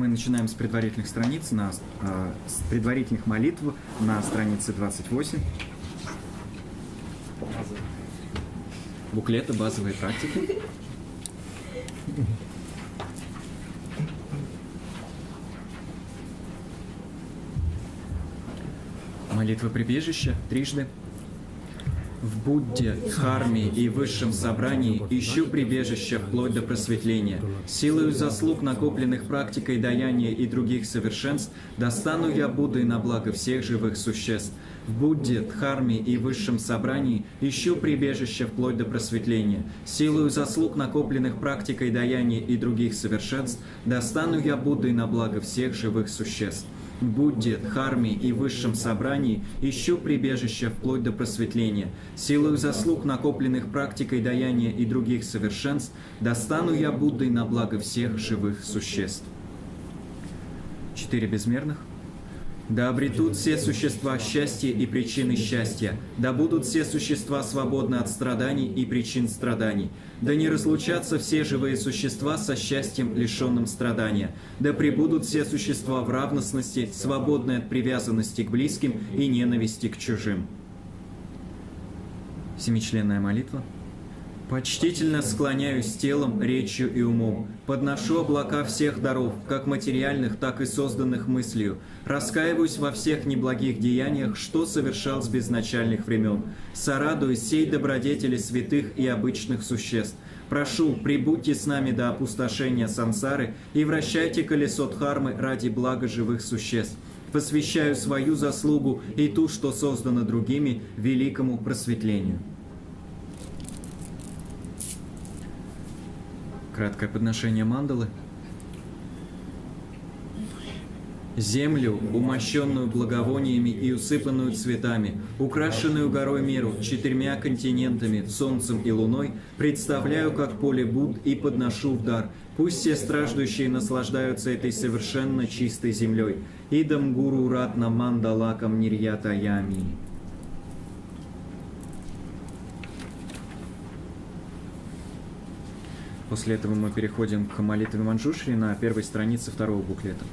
Мы начинаем с предварительных страниц, с предварительных молитв на странице 28. Буклета «Базовые практики». Молитва прибежища трижды. В Будде, Дхарме и Высшем Собрании ищу прибежище вплоть до просветления. Силою заслуг, накопленных практикой даяния и других совершенств, достану я Буддой на благо всех живых существ. В Будде, Дхарме и Высшем Собрании ищу прибежище вплоть до просветления. Силою заслуг, накопленных практикой даяния и других совершенств, достану я Буддой на благо всех живых существ. В Будде, Дхарме и Высшем Собрании ищу прибежище вплоть до просветления. Силою заслуг, накопленных практикой даяния и других совершенств, достану я Буддой на благо всех живых существ. 4 безмерных. Да обретут все существа счастье и причины счастья, да будут все существа свободны от страданий и причин страданий, да не разлучатся все живые существа со счастьем, лишенным страдания, да пребудут все существа в равностности, свободны от привязанности к близким и ненависти к чужим. Семичленная молитва. Почтительно склоняюсь телом, речью и умом, подношу облака всех даров, как материальных, так и созданных мыслью, раскаиваюсь во всех неблагих деяниях, что совершал с безначальных времен, сорадуюсь сей добродетели святых и обычных существ. Прошу, прибудьте с нами до опустошения сансары и вращайте колесо дхармы ради блага живых существ. Посвящаю свою заслугу и ту, что создано другими, великому просветлению. Краткое подношение мандалы. Землю, умощенную благовониями и усыпанную цветами, украшенную горой миру, 4 континентами, солнцем и луной, представляю как поле Будд и подношу в дар. Пусть все страждущие наслаждаются этой совершенно чистой землей. Идам гуру ратна мандалакам нирьятаями. После этого мы переходим к молитве Манджушри на первой странице 2-го буклета.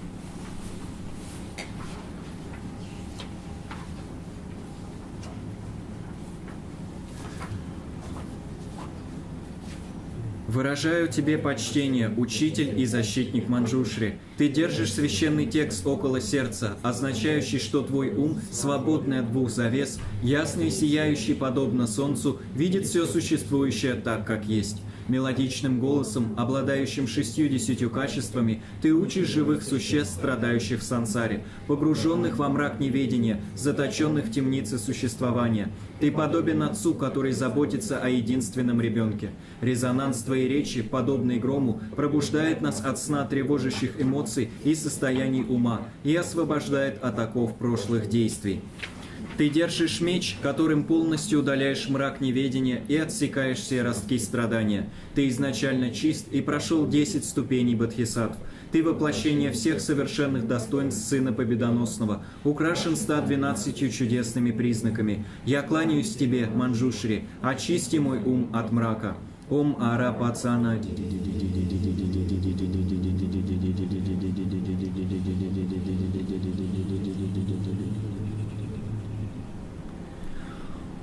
Выражаю тебе почтение, учитель и защитник Манджушри. Ты держишь священный текст около сердца, означающий, что твой ум, свободный от 2 завес, ясный и сияющий, подобно солнцу, видит все существующее так, как есть. Мелодичным голосом, обладающим 60 качествами, ты учишь живых существ, страдающих в сансаре, погруженных во мрак неведения, заточенных в темнице существования. Ты подобен отцу, который заботится о единственном ребенке. Резонанс твоей речи, подобный грому, пробуждает нас от сна тревожащих эмоций и состояний ума и освобождает от оков прошлых действий. Ты держишь меч, которым полностью удаляешь мрак неведения и отсекаешь все ростки страдания. Ты изначально чист и прошел 10 ступеней бодхисаттв. Ты воплощение всех совершенных достоинств Сына Победоносного, украшен 112 чудесными признаками. Я кланяюсь тебе, Манджушри, очисти мой ум от мрака. Ом ара пацана.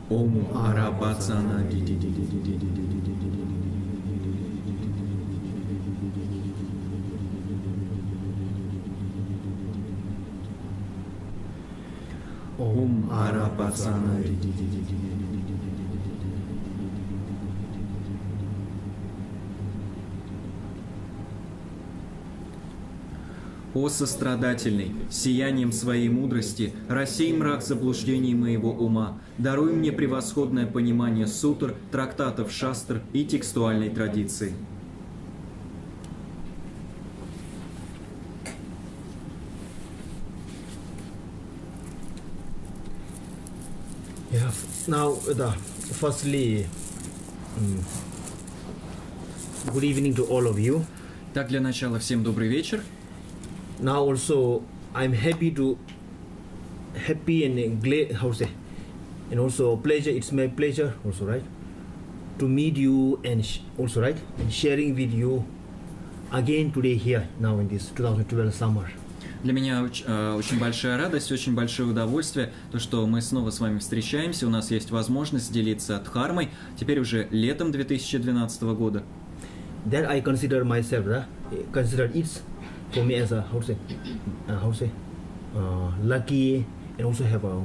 Ом Арабацана. Ом Арабацана. О сострадательный, сиянием своей мудрости, рассей мрак заблуждений моего ума, даруй мне превосходное понимание сутр, трактатов шастр и текстуальной традиции. Yeah. Now, firstly, good evening to all of you. Так, для начала всем добрый вечер. Now also, I'm happy and glad, how to say, and also pleasure. It's my pleasure also, right, to meet you and also, right, and sharing with you again today here now in this 2012 summer. Для меня очень большая радость, очень большое удовольствие, то, что мы снова с вами встречаемся, у нас есть возможность делиться дхармой, теперь уже летом 2012 года. That I consider myself, consider it for me as a lucky and also have a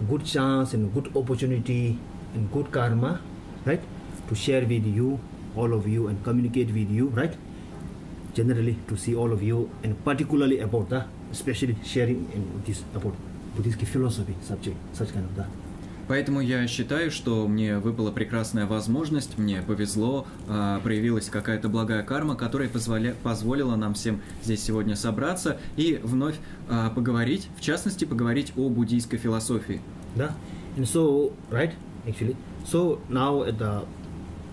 good chance and good opportunity and good karma, right, to share with you, all of you, and communicate with you, right. Generally to see all of you and particularly about especially sharing in this about Buddhist philosophy subject, such kind of that. Поэтому я считаю, что мне выпала прекрасная возможность, мне повезло, проявилась какая-то благая карма, которая позволила нам всем здесь сегодня собраться и вновь поговорить, в частности, поговорить о буддийской философии. Да. And so, right, actually, so now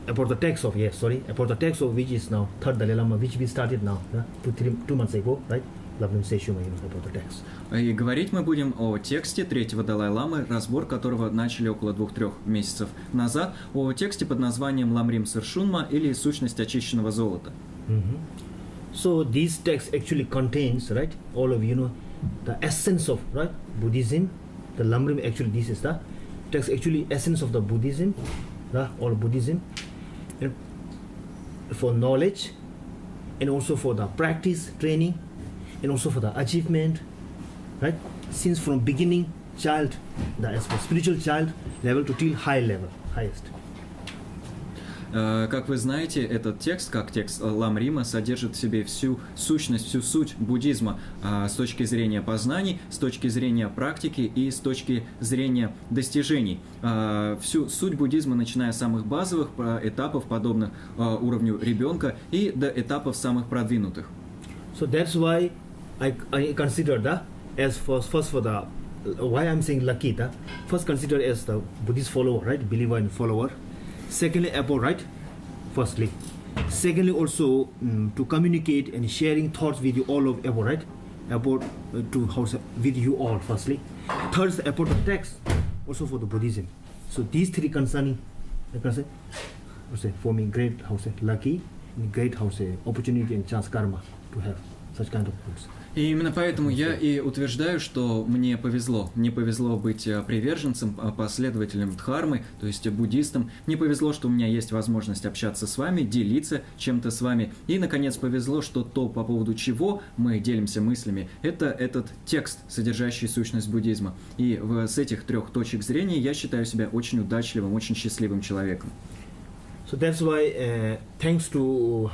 about the text of which is now third Dalai Lama, which we started now, 2 months ago, right? Ламрим Сершунма, about the text. И говорить мы будем о тексте третьего Далай-ламы, разбор которого начали около 2-3 месяцев назад, о тексте под названием Ламрим Сершунма или Сущность очищенного золота. So this text actually contains, right, all of you know, the essence of, right, Buddhism. The Lamrim actually, this is the text actually essence of the Buddhism, all Buddhism, and for knowledge, and also for the practice, training, and also for the achievement, right? Since from beginning, child, as for spiritual child level to till high level, highest. Как вы знаете, этот текст, как текст Ламрима, содержит в себе всю сущность, всю суть буддизма с точки зрения познаний, с точки зрения практики и с точки зрения достижений. Всю суть буддизма, начиная с самых базовых этапов, подобных уровню ребенка, и до этапов самых продвинутых. So that's why I consider that as first for the why I'm saying lucky. First consider as the Buddhist follower, right, believer and follower. Secondly, about, right, firstly. Secondly, also to communicate and sharing thoughts with you all of about, right, about with you all. Firstly, third about the text, also for the Buddhism. So these three concerning, for me, great lucky, and great opportunity and chance karma to have such kind of books. И именно поэтому я и утверждаю, что мне повезло. Мне повезло быть приверженцем, последователем дхармы, то есть буддистом. Мне повезло, что у меня есть возможность общаться с вами, делиться чем-то с вами. И, наконец, повезло, что то, по поводу чего мы делимся мыслями, это этот текст, содержащий сущность буддизма. И с этих 3 точек зрения я считаю себя очень удачливым, очень счастливым человеком. So that's why, thanks to,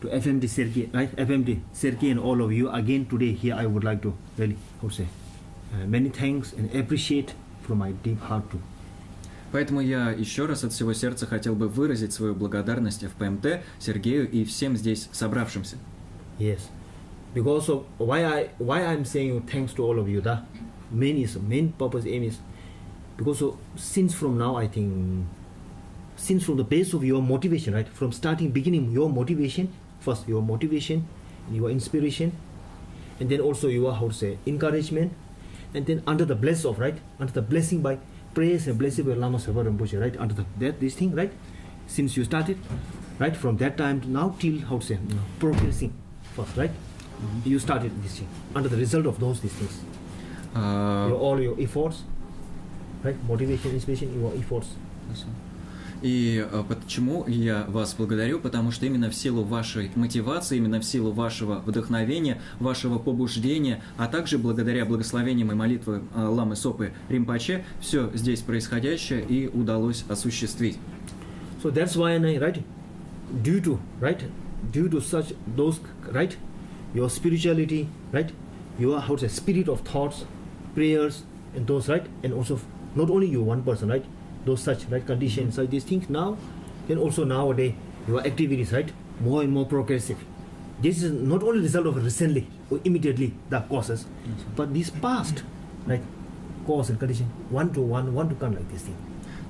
to FMD Sergey, right? FMD Sergey and all of you again today here. I would like to really, many thanks and appreciate from my deep heart too. Поэтому я еще раз от всего сердца хотел бы выразить свою благодарность ФПМТ, Сергею и всем здесь собравшимся. Yes, because of why I'm saying thanks to all of you. The main purpose aim is because of, since from now I think, since from the base of your motivation, right, from starting beginning your motivation. First, your motivation, your inspiration, and then also your encouragement, and then under the blessing by praise and blessing by Lama Sarva Rinpoche, right, under this thing, right, since you started, right, from that time to now till progressing first, right, you started this thing under the result of these things, all your efforts, right, motivation, inspiration, your efforts. И почему я вас благодарю? Потому что именно в силу вашей мотивации, именно в силу вашего вдохновения, вашего побуждения, а также благодаря благословениям и молитвам Ламы Сопы Ринпоче, все здесь происходящее и удалось осуществить. So that's why, right, due to such those, right, your spirituality, right, your spirit of thoughts, prayers, and those, right, and also not only you one person, right. Those such, right, conditions, such these things now, then also nowadays your activities, right, more and more progressive. This is not only result of recently or immediately the causes, but this past, right, cause and condition, one to come like this thing.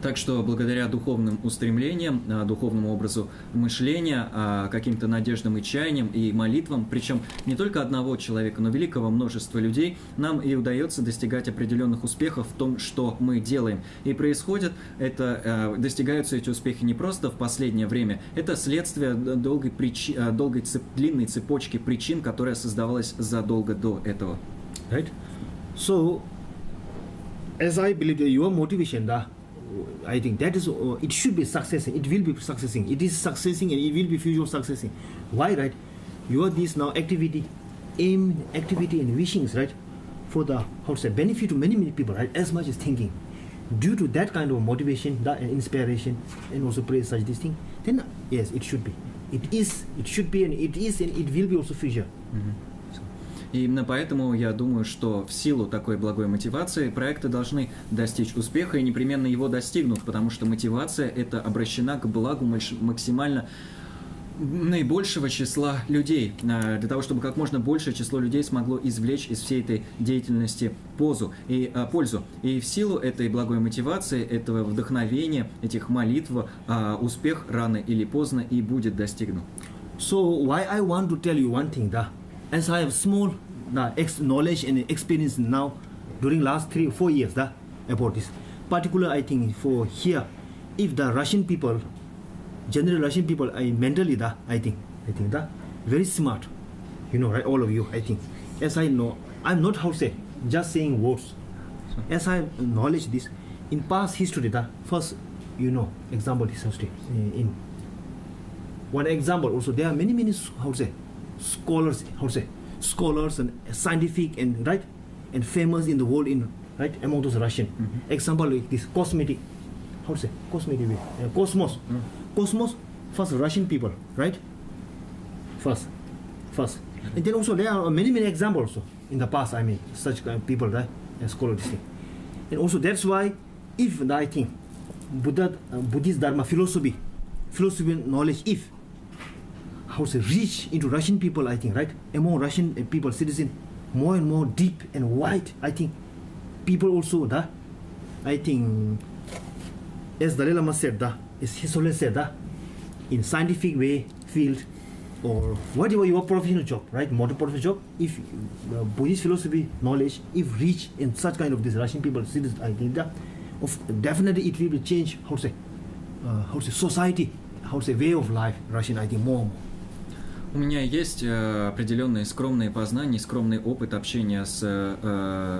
Так что благодаря духовным устремлениям, духовному образу мышления, каким-то надеждам и чаяниям и молитвам, причем не только одного человека, но великого множества людей, нам и удается достигать определенных успехов в том, что мы делаем. И происходит это, достигаются эти успехи не просто в последнее время, это следствие длинной цепочки причин, которая создавалась задолго до этого. Right? So, as I believe that your motivation, I think that is, it should be successing, it will be successing, it is successing and it will be future successing. Why, right? Your this now activity, aim, activity and wishings, right? For the, how to say, benefit to many people, right? As much as thinking. Due to that kind of motivation, that inspiration, and also praise such this thing, then yes, it should be. It is, it should be, and it is, and it will be also future. И именно поэтому я думаю, что в силу такой благой мотивации проекты должны достичь успеха и непременно его достигнут, потому что мотивация это обращена к благу максимально наибольшего числа людей, для того, чтобы как можно большее число людей смогло извлечь из всей этой деятельности пользу. И в силу этой благой мотивации, этого вдохновения, этих молитв, успех рано или поздно и будет достигнут. So why I want to tell you one thing, as I have small knowledge and experience now during last 3 or 4 years about this. Particular, I think for here, if the Russian people, general Russian people, mentally I think very smart, right? All of you, I think. As I know, I'm not how to say, just saying words. As I knowledge this, in past history, first, example this history. In one example also, there are many how to say, scholars and scientific and right and famous in the world among those Russian. Example like this cosmetic, cosmos. Cosmos, first Russian people, right? First. And then also there are many examples also in the past, such kind of people, right? And scholars. And also that's why if I think Buddhist Dharma philosophy knowledge, if reach into Russian people, I think, right? Among Russian people, citizens, more and more deep and wide, I think, people also, I think, as Dalai Lama said, as he always said, in scientific way, field, or whatever your professional job, right? More professional job, if Buddhist philosophy knowledge, if reach in such kind of this Russian people, citizens, I think definitely it will change, society, way of life, Russian, I think, more. У меня есть определенные скромные познания, скромный опыт общения с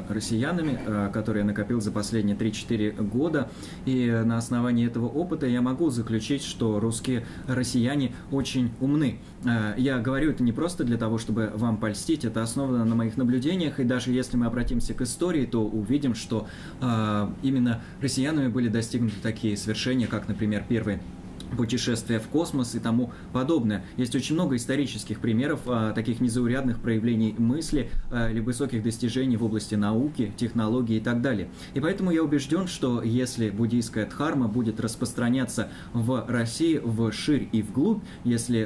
россиянами, который я накопил за последние 3-4 года. И на основании этого опыта я могу заключить, что русские россияне очень умны. Я говорю это не просто для того, чтобы вам польстить, это основано на моих наблюдениях. И даже если мы обратимся к истории, то увидим, что именно россиянами были достигнуты такие свершения, как, например, первый путешествия в космос и тому подобное. Есть очень много исторических примеров таких незаурядных проявлений мысли или высоких достижений в области науки, технологий и так далее. И поэтому я убежден, что если буддийская дхарма будет распространяться в России вширь и вглубь,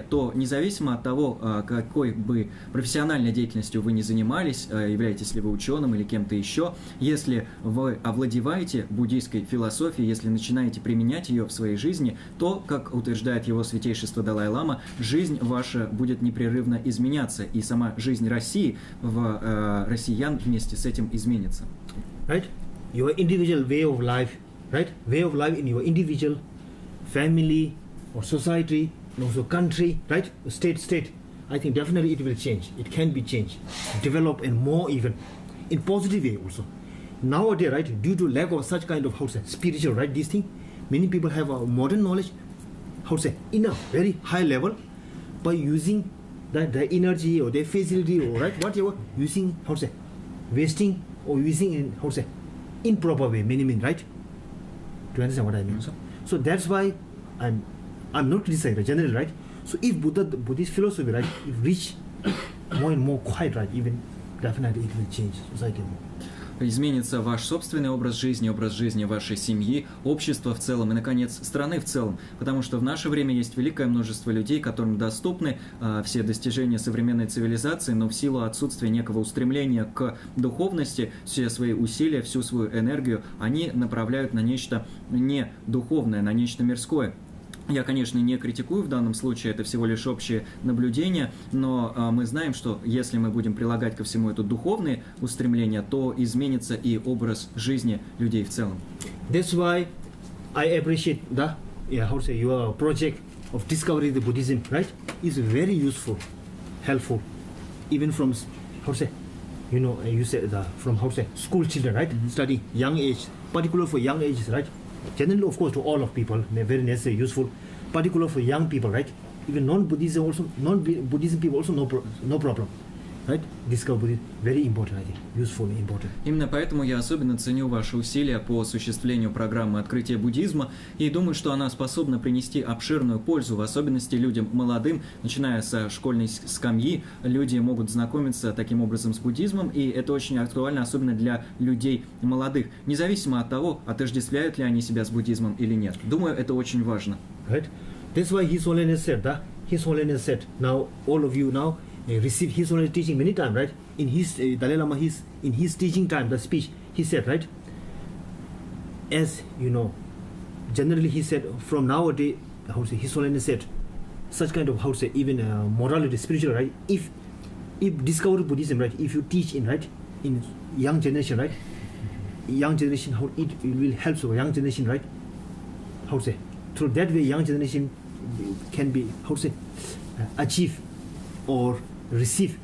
то независимо от того, какой бы профессиональной деятельностью вы ни занимались, являетесь ли вы ученым или кем-то еще, если вы овладеваете буддийской философией, если начинаете применять ее в своей жизни, то, как утверждает его святейшество Далай-лама, жизнь ваша будет непрерывно изменяться, и сама жизнь России в россиян вместе с этим изменится. Right? Your individual way of life, right? Way of life in your individual family or society, and also country, right? State. I think definitely it will change. It can be changed, develop, and more even in positive way also. Nowadays, right? Due to lack of such kind of spiritual, right? This thing, many people have a modern knowledge. In a very high level, by using the energy or their facility or right whatever, using wasting or using in improper way, many mean, right? Do you understand what I mean? So that's why I'm not criticizing generally, right? So if Buddhist philosophy, right, if reach more and more quiet, right, even definitely it will change society more. изменится ваш собственный образ жизни вашей семьи, общества в целом и, наконец, страны в целом. Потому что в наше время есть великое множество людей, которым доступны все достижения современной цивилизации, но в силу отсутствия некого устремления к духовности, все свои усилия, всю свою энергию они направляют на нечто не духовное, на нечто мирское. Я, конечно, не критикую в данном случае, это всего лишь общее наблюдение, но мы знаем, что если мы будем прилагать ко всему это духовные устремления, то изменится и образ жизни людей в целом. That's why I appreciate your project of discovering the Buddhism, right? Is very useful, helpful, even from you said from school children, right? Studying young age, particular for young ages, right? Generally, of course, to all of people, very necessary, useful, particular for young people, right? Even non-Buddhism also, non-Buddhism people also no problem, right? Discover Buddhism, very important, I think, useful and important. Именно поэтому я особенно ценю ваши усилия по осуществлению программы открытия буддизма и думаю, что она способна принести обширную пользу, в особенности людям молодым, начиная со школьной скамьи, люди могут знакомиться таким образом с буддизмом, и это очень актуально, особенно для людей молодых, независимо от того, отождествляют ли они себя с буддизмом или нет. Думаю, это очень важно. Right? That's why His Holiness said, now all of you now receive His Holiness teaching many times, right? In his Dalai Lama, in his teaching time, the speech, he said, right? As you know, generally he said, from nowadays, His Holiness said, such kind of even morality, spiritual, right? If discover Buddhism, right? If you teach in young generation, right? Young generation, how it will help so young generation, right? Through that way, young generation can be achieve or receive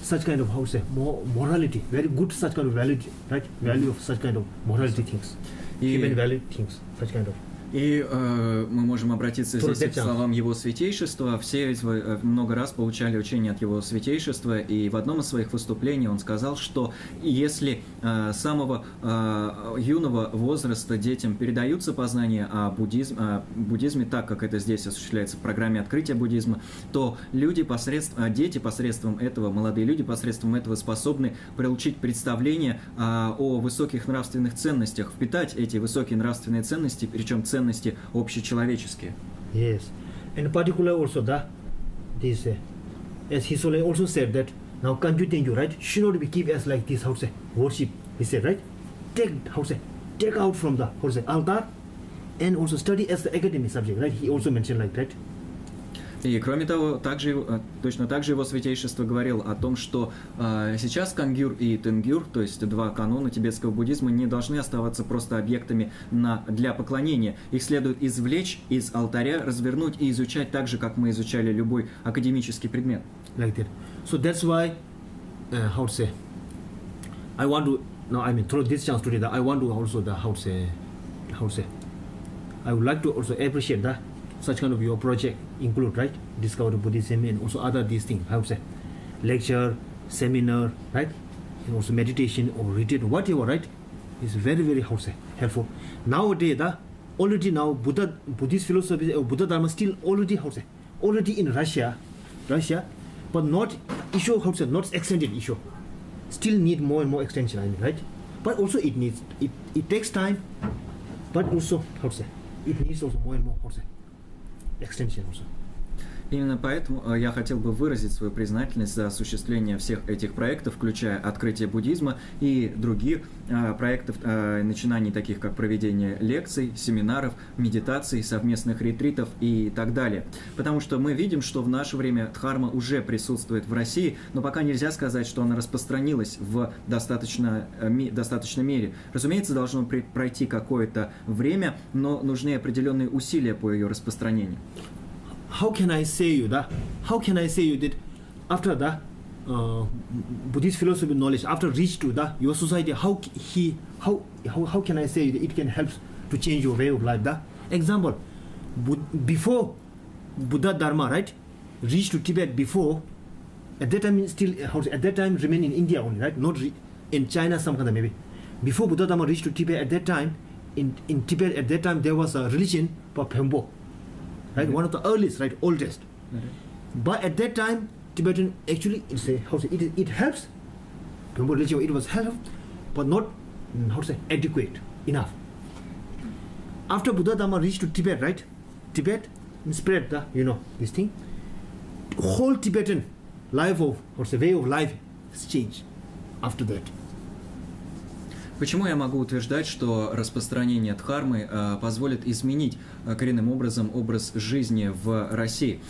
such kind of more morality, very good such kind of value, right? Value of such kind of morality things, human value things, such kind of. И мы можем обратиться здесь к словам Его Святейшества. Все много раз получали учение от Его Святейшества, и в одном из своих выступлений он сказал, что если с самого юного возраста детям передаются познания о буддизме, так как это здесь осуществляется в программе открытия буддизма, то дети посредством этого, молодые люди посредством этого способны получить представление о высоких нравственных ценностях, впитать эти высокие нравственные ценности, причем ценности общечеловеческие. Yes, and particular also this as His Holiness also said that now continue, right? Should not be keep as like this worship. He said, right? Take out from the altar and also study as the academic subject, right? He also mentioned like that. И кроме того, точно так же Его Святейшество говорил о том, что сейчас кангюр и тенгюр, то есть два канона тибетского буддизма, не должны оставаться просто объектами для поклонения. Их следует извлечь из алтаря, развернуть и изучать так же, как мы изучали любой академический предмет. Like that. So that's why, I want to, through this chance today, I want to also I would like to also appreciate such kind of your project include, right? Discover Buddhism and also other these things, lecture, seminar, right? And also meditation or retreat, whatever, right? It's very, very helpful. Nowadays, already now Buddhist philosophy or Buddha Dharma still already in Russia, but not issue, not extended issue. Still need more and more extension, right? But also it takes time, but also it needs also more and more extension also. Именно поэтому я хотел бы выразить свою признательность за осуществление всех этих проектов, включая открытие буддизма и других проектов, начинаний таких как проведение лекций, семинаров, медитаций, совместных ретритов и так далее. Потому что мы видим, что в наше время дхарма уже присутствует в России, но пока нельзя сказать, что она распространилась в достаточной мере. Разумеется, должно пройти какое-то время, но нужны определенные усилия по ее распространению. How can I say you that after the Buddhist philosophy knowledge, after reach to your society, how can I say that it can help to change your way of life? Example, before Buddha Dharma, right, reached to Tibet before, at that time still remain in India only, right, not in China some kind of maybe. Before Buddha Dharma reached to Tibet, at that time in Tibet at that time there was a religion called Pembo. Right, one of the earliest, right, oldest. But at that time, Tibetan actually it helps. Pembo religion, it was help but not adequate enough. After Buddha Dhamma reached to Tibet, right? Tibet spread the this thing. Whole Tibetan life of way of life has changed after that. Почему я могу утверждать, что распространение дхармы позволит изменить коренным образом образ жизни в России?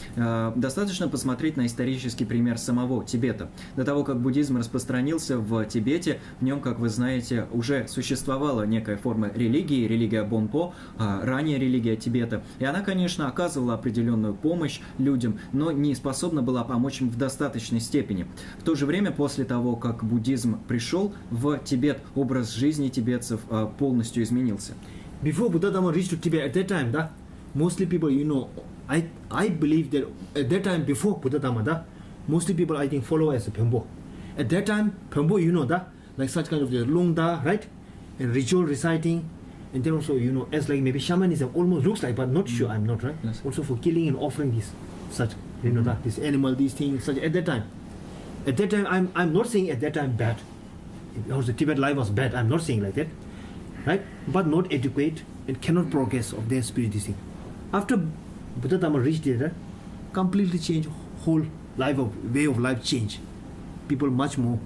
Достаточно посмотреть на исторический пример самого Тибета. До того, как буддизм распространился в Тибете, в нем, как вы знаете, уже существовала некая форма религии, религия Бонпо, ранее религия Тибета. И она, конечно, оказывала определенную помощь людям, но не способна была помочь им в достаточной степени. В то же время, после того, как буддизм пришел в Тибет, образ жизни тибетцев полностью изменился. Before Buddha Dhamma reached to Tibet, at that time, mostly people, I believe that at that time before Buddha Dhamma, mostly people I think follow as a Pembo. At that time, Pembo, like such kind of the Longda, right, and ritual reciting, and then also as like maybe shamanism almost looks like, but not sure, I'm not right. Yes. Also for killing and offering this, such this animal, these things, such at that time. At that time, I'm not saying at that time bad. Also, Tibet life was bad. I'm not saying like that, right? But not adequate and cannot progress of their spirituality. After Buddha Dhamma reached there, completely changed whole life of way of life change. People much more.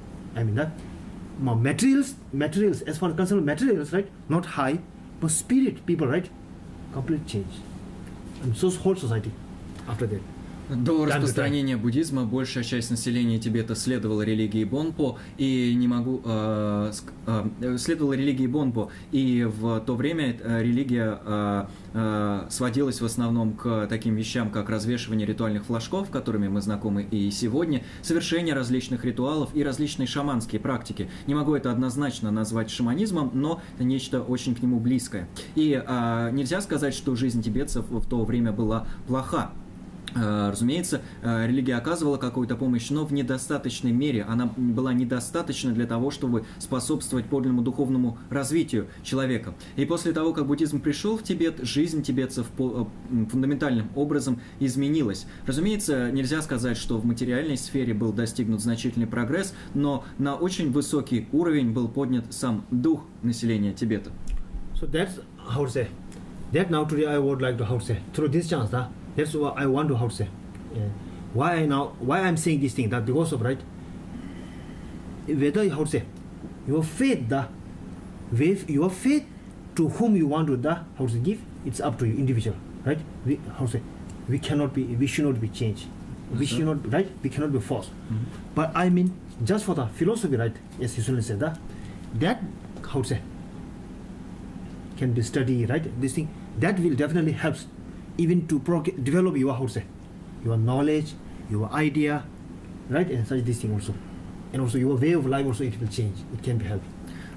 More materials as far as concerned materials, right? Not high, but spirit people, right? Complete change. And so whole society after that. До распространения буддизма большая часть населения Тибета следовала религии Бонпо, и следовала религии Бонпо, и в то время религия сводилась в основном к таким вещам, как развешивание ритуальных флажков, которыми мы знакомы и сегодня, совершение различных ритуалов и различные шаманские практики. Не могу это однозначно назвать шаманизмом, но это нечто очень к нему близкое. И нельзя сказать, что жизнь тибетцев в то время была плоха. Разумеется, религия оказывала какую-то помощь, но в недостаточной мере. Она была недостаточна для того, чтобы способствовать подлинному духовному развитию человека. И после того, как буддизм пришел в Тибет, жизнь тибетцев фундаментальным образом изменилась. Разумеется, нельзя сказать, что в материальной сфере был достигнут значительный прогресс, но на очень высокий уровень был поднят сам дух населения Тибета. So that's how to say. That now today I would like to how to say through this chance, that's what I want to how to say. Why I'm saying this thing, that because of right. Whether how to say your faith, with your faith to whom you want to how to give, it's up to you, individual, right? We should not be changed. We should not, right? We cannot be forced. Mm-hmm. But I mean, just for the philosophy, right? As Sishun said, that how to say can be studied, right? This thing that will definitely help even to develop your how to say your knowledge, your idea, right? And such this thing also, and also your way of life also it will change. It can be helped.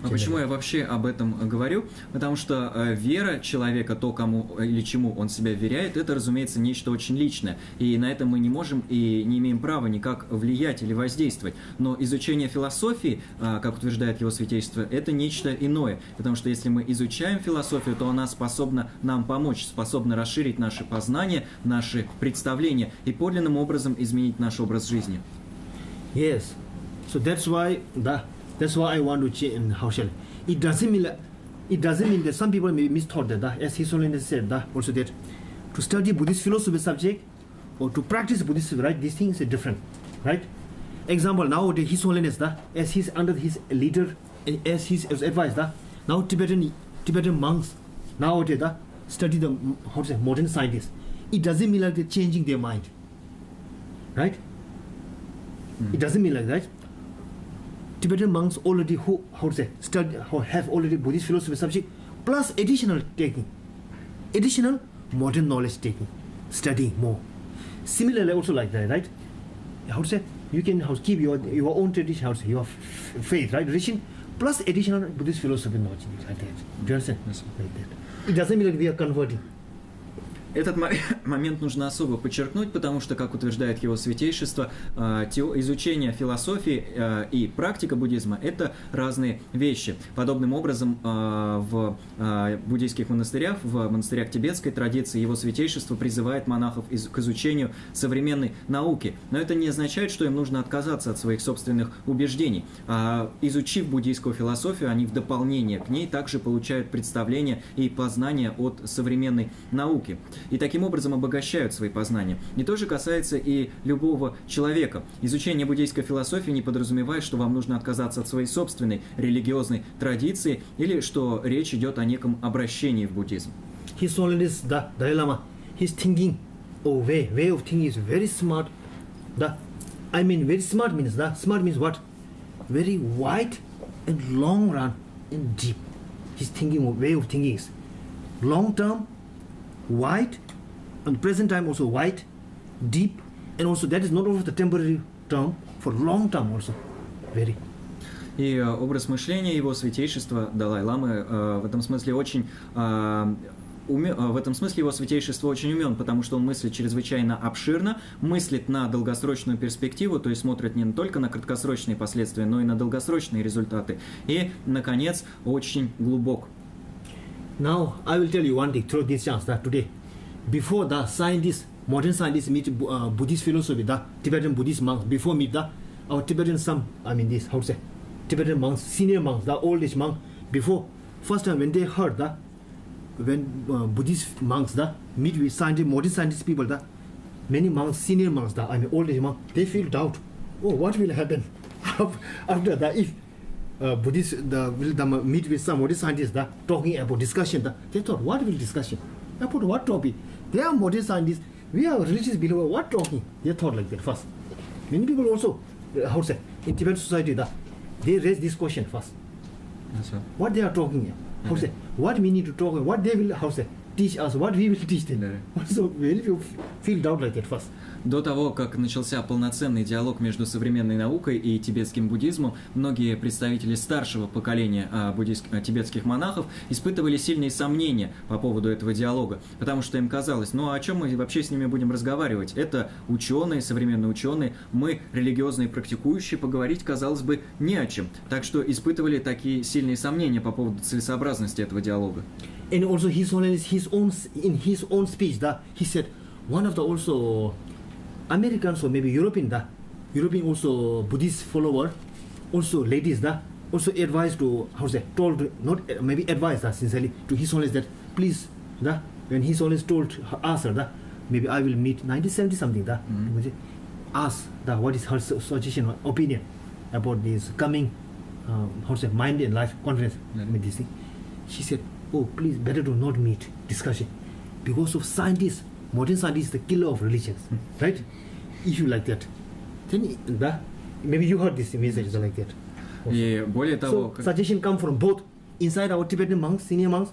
А почему я вообще об этом говорю? Потому что вера человека, то, кому или чему он себя веряет, это, разумеется, нечто очень личное. И на это мы не можем и не имеем права никак влиять или воздействовать. Но изучение философии, как утверждает его святейство, это нечто иное. Потому что если мы изучаем философию, то она способна нам помочь, способна расширить наши познания, наши представления и подлинным образом изменить наш образ жизни. Yes. So that's why I want to change. How shall it doesn't mean that some people may misthought that as His Holiness said also that to study Buddhist philosophy subject or to practice Buddhist, right, these things are different, right? Example, nowadays His Holiness as he's under his leader, as his advice now Tibetan monks nowadays study the how to say modern scientists. It doesn't mean like they're changing their mind, right? It doesn't mean like that. Tibetan monks already study or have already Buddhist philosophy subject plus additional modern knowledge taking, studying more. Similarly, also like that, right? How to say you can keep your own tradition, your faith, right? Tradition plus additional Buddhist philosophy knowledge like that. Do you understand? Yes. Like that. It doesn't mean that we are converting. Этот момент нужно особо подчеркнуть, потому что, как утверждает его святейшество, изучение философии и практика буддизма – это разные вещи. Подобным образом, в буддийских монастырях, в монастырях тибетской традиции, его святейшество призывает монахов к изучению современной науки. Но это не означает, что им нужно отказаться от своих собственных убеждений. Изучив буддийскую философию, они в дополнение к ней также получают представление и познание от современной науки. И таким образом обогащают свои познания. И то же касается и любого человека. Изучение буддийской философии не подразумевает, что вам нужно отказаться от своей собственной религиозной традиции или что речь идет о неком обращении в буддизм. His Holiness the Dalai Lama, his thinking, way of thinking is very smart. Very smart means what? Very wide and long run and deep. His thinking, way of thinking is long term, wide, and present time also wide, deep, and also that is not only the temporary term, for long term also, very. И образ мышления его святейшества Далай-ламы в этом смысле очень в этом смысле его святейшество очень умен, потому что он мыслит чрезвычайно обширно, мыслит на долгосрочную перспективу, то есть смотрит не только на краткосрочные последствия, но и на долгосрочные результаты. И, наконец, очень глубок. Now, I will tell you one thing through this chance that today, before the scientists, modern scientists meet Buddhist philosophy, the Tibetan Buddhist monks, before meet our Tibetan Tibetan monks, senior monks, the oldest monk, before, first time when they heard when Buddhist monks meet with scientists, modern scientist people, many monks, senior monks, oldest monks, they feel doubt. Oh, what will happen after that if Buddhists will meet with some modern scientists talking about discussion? They thought, what will discussion? About what topic? They are modern scientists. We are religious believers. What talking? They thought like that first. Many people also, in Tibetan society, they raise this question first. Yes, what they are talking here? What we need to talk, what they will teach us, what we will teach them. So very few feel doubt like that first. До того, как начался полноценный диалог между современной наукой и тибетским буддизмом, многие представители старшего поколения тибетских монахов испытывали сильные сомнения по поводу этого диалога, потому что им казалось, ну а о чем мы вообще с ними будем разговаривать? Это ученые, современные ученые, мы, религиозные практикующие, поговорить, казалось бы, не о чем. Так что испытывали такие сильные сомнения по поводу целесообразности этого диалога. And also in his own speech, he said, one of the also Americans or maybe European also Buddhist follower, also ladies also advised to told not maybe advised sincerely to His Holiness that please when His Holiness told us maybe I will meet 1970 something ask what is her suggestion or opinion about this coming mind and life conference. This thing. She said, oh please better do not meet discussion because of scientists. Modern science is the killer of religions, right? If you like that, then maybe you heard this message like that. И более того, so suggestion come from both inside our Tibetan monks, senior monks,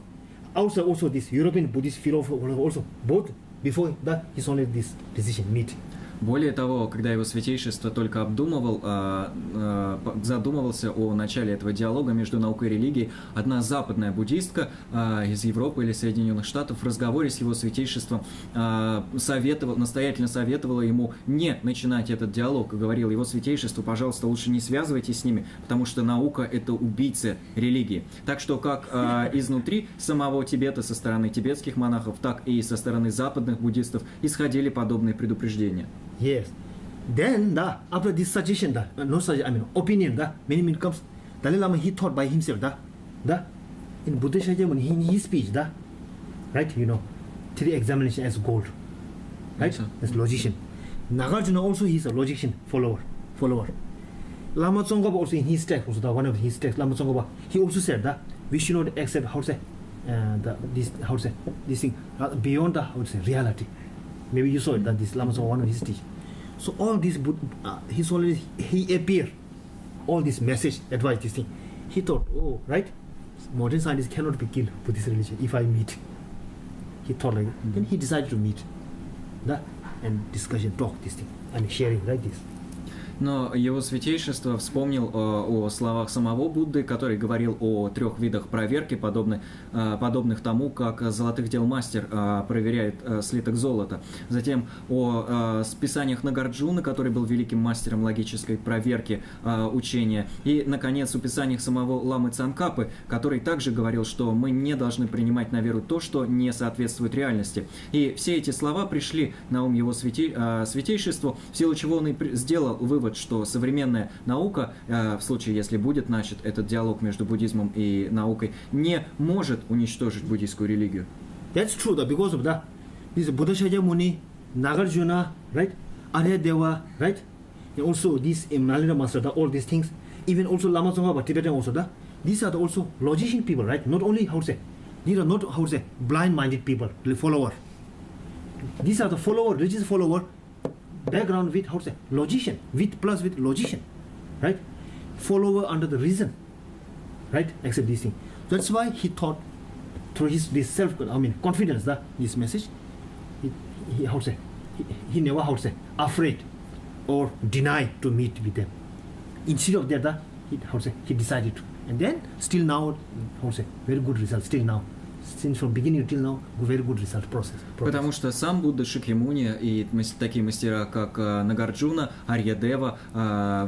outside also this European Buddhist philosopher also both before that is only this decision meet. Более того, когда его святейшество только задумывался о начале этого диалога между наукой и религией, одна западная буддистка из Европы или Соединенных Штатов в разговоре с его святейшеством настоятельно советовала ему не начинать этот диалог и говорила его святейшеству, пожалуйста, лучше не связывайтесь с ними, потому что наука – это убийца религии. Так что как изнутри самого Тибета, со стороны тибетских монахов, так и со стороны западных буддистов исходили подобные предупреждения. Yes. Then after this suggestion, opinion, many comes. Dalai Lama he thought by himself in Buddha Shaya in his speech right, three examination as gold, right? Yes, as logician. Nagarjuna also he is a logician follower. Lama Tsongkhapa also in his text, also one of his texts, Lama Tsongkhapa, he also said that we should not accept this thing beyond the reality. Maybe you saw it that this Lama Tsongkhapa one of his teachings. So all this his always he appear all this message advice this thing. He thought, oh right, modern scientists cannot be killed for this religion if I meet. He thought like that. Then he decided to meet and discussion talk this thing and sharing like this. Но его святейшество вспомнил о словах самого Будды, который говорил о 3 видах проверки, подобных тому, как золотых дел мастер проверяет слиток золота. Затем о списаниях Нагарджуны, который был великим мастером логической проверки учения. И, наконец, о писаниях самого Ламы Цанкапы, который также говорил, что мы не должны принимать на веру то, что не соответствует реальности. И все эти слова пришли на ум его святейшеству, в силу чего он и сделал вывод, что современная наука, в случае, если будет начат этот диалог между буддизмом и наукой, не может уничтожить буддийскую религию. That's true, because of that. This Buddha Shakyamuni, Nagarjuna, right? Aryadeva, right? And also this Nalina Master, all these things. Even also Lama Tsongkhapa, Tibetan also, these are also logician people, right? Not only, these are not, blind-minded people, the follower. These are the follower, religious follower, background with, logician, with logician, right? Follower under the reason, right? Accept these things. That's why he thought, through this confidence, this message, he never, afraid or deny to meet with them. Instead of that, he decided to. And then, still now, very good result, still now. Since from beginning till now, very good result process. Потому что сам Будда Шакьямуни и такие мастера, как Нагарджуна, Арьядева,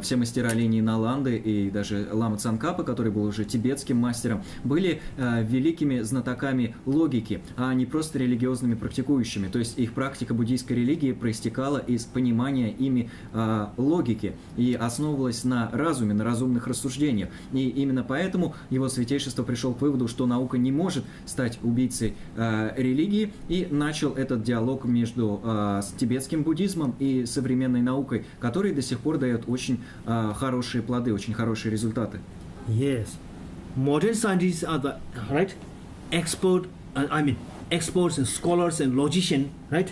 все мастера линии Наланды и даже Лама Цанкапа, который был уже тибетским мастером, были великими знатоками логики, а не просто религиозными практикующими. То есть их практика буддийской религии проистекала из понимания ими логики и основывалась на разуме, на разумных рассуждениях. И именно поэтому его святейшество пришел к выводу, что наука не может стать убийцей религии, и начал этот диалог между тибетским буддизмом и современной наукой, который до сих пор дает очень хорошие плоды, очень хорошие результаты. Yes, modern scientists are the experts and scholars and logician, right?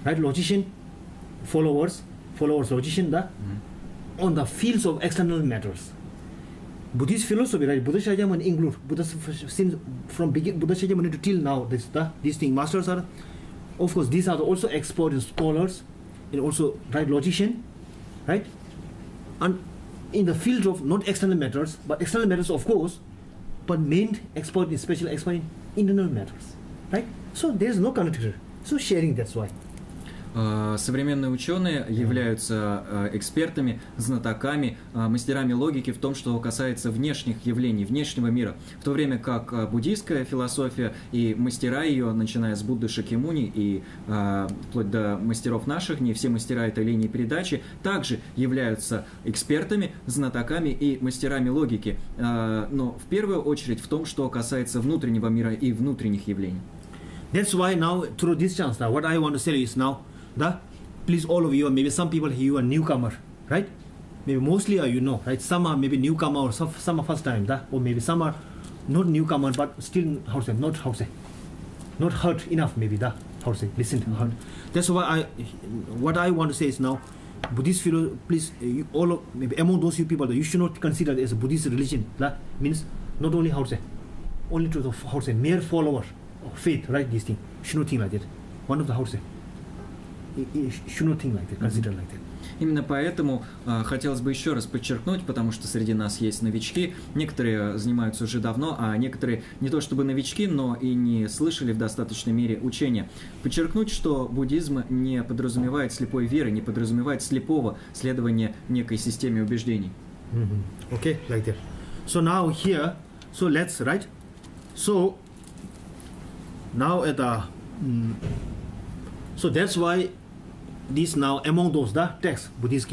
Logician, followers, logician, on the fields of external matters. Buddhist philosophy, right? Buddha Shakyamuni include since from Buddha Shakyamuni to till now. These things masters are, of course, these are also experts and scholars, and also logician, right? And in the field of not external matters, but external matters, of course, but main expert is special expert in internal matters, right? So there is no contradiction. So sharing, that's why. Современные ученые являются экспертами, знатоками, мастерами логики в том, что касается внешних явлений, внешнего мира. В то время как буддийская философия и мастера ее, начиная с Будды Шакьямуни и вплоть до мастеров наших, не все мастера этой линии передачи, также являются экспертами, знатоками и мастерами логики. Но в первую очередь в том, что касается внутреннего мира и внутренних явлений. That's why now, through this chance, what I want to say is now, please all of you, maybe some people here you are newcomer, right? Maybe mostly you know, right? Some are maybe newcomer or some are first time, or maybe some are not newcomer but still not heard enough, maybe listen to heard. That's why what I want to say is now, Buddhist philosophy, please maybe among those you people, you should not consider it as a Buddhist religion. That means not only only to the mere follower of faith, right? This thing should not think like that. One of the should not think like that, consider like that. Именно поэтому хотелось бы еще раз подчеркнуть, потому что среди нас есть новички, некоторые занимаются уже давно, а некоторые не то чтобы новички, но и не слышали в достаточной мере учения. Подчеркнуть, что буддизм не подразумевает слепой веры, не подразумевает слепого следования некой системе убеждений. Okay, like that. So now here, so let's, right? So now at the so that's why this now among those texts Buddhist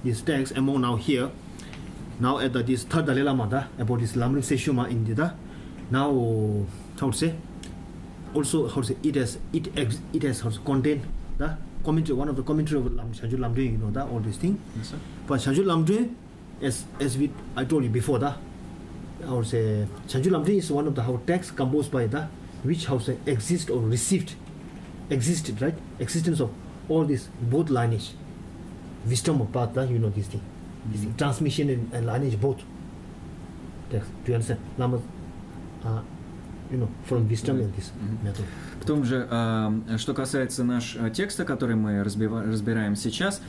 this text among now here now at this third Dalai Lama about this Lamrim Sershunma in the now how to say also it has contained the commentary, one of the commentary of Shanju Lamdre, you know all these things. Yes, sir. But Shanju Lamdre, as I told you before I would say Shanju Lamdre is one of the texts composed by which exist or existed, right? Existence of all this both lineage, wisdom of path, you know this thing, transmission and lineage both. Do you understand? Lama, from wisdom in this method. В том же, что касается нашего текста, который мы разбираем сейчас,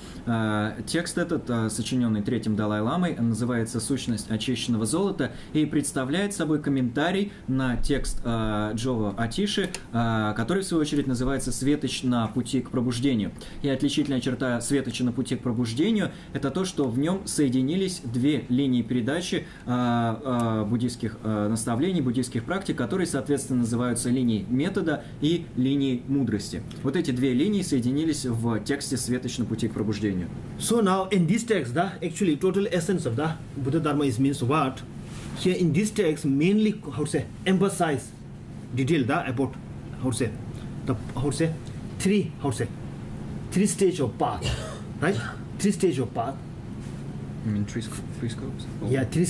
текст этот, сочиненный третьим Далай-ламой, называется «Сущность, очищенного золота» и представляет собой комментарий на текст Джова Атиши, который, в свою очередь, называется «Светоч на пути к пробуждению». И отличительная черта «Светоча на пути к пробуждению» — это то, что в нем соединились две линии передачи буддийских наставлений, буддийских практик, которые, соответственно, называются линией метода и линией мудрости. Вот эти две линии соединились в тексте «Светоч на пути к пробуждению». So now in this text, actually total essence of the Buddha Dharma is means what? Here in this text mainly emphasize detail about three stage of path, right? Three stage of path. I mean, three scopes? Yeah, three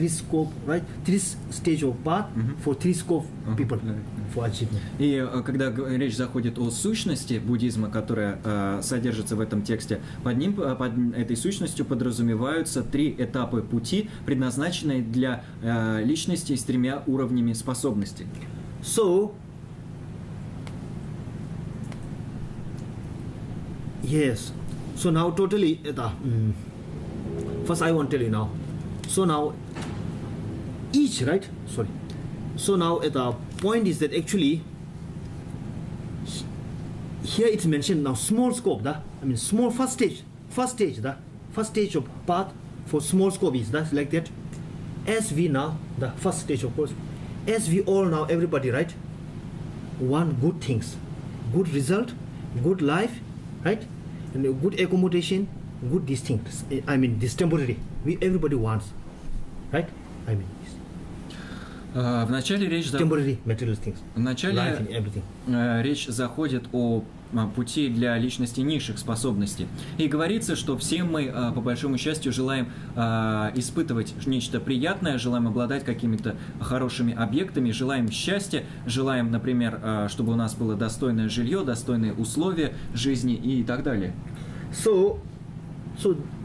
scope, right? Three stage of path for three scope people for achievement. И когда речь заходит о сущности буддизма, которая содержится в этом тексте, под этой сущностью подразумеваются три этапа пути, предназначенные для личностей с тремя уровнями способностей. So, yes. So now totally first I want to tell you now. So now each, right? Sorry. So now the point is that actually here it's mentioned now small scope, small first stage, first stage of path for small scope is that like that. As we now, the first stage of course, as we all now everybody, right, want good things, good result, good life, right, and good accommodation, good these things. I mean this temporary. Everybody wants, right? I mean В начале речь temporary material things. В начале life and everything. Речь заходит о пути для личности низших способностей. И говорится, что все мы, по большому счастью, желаем испытывать нечто приятное, желаем обладать какими-то хорошими объектами, желаем счастья, желаем, например, чтобы у нас было достойное жилье, достойные условия жизни и так далее. So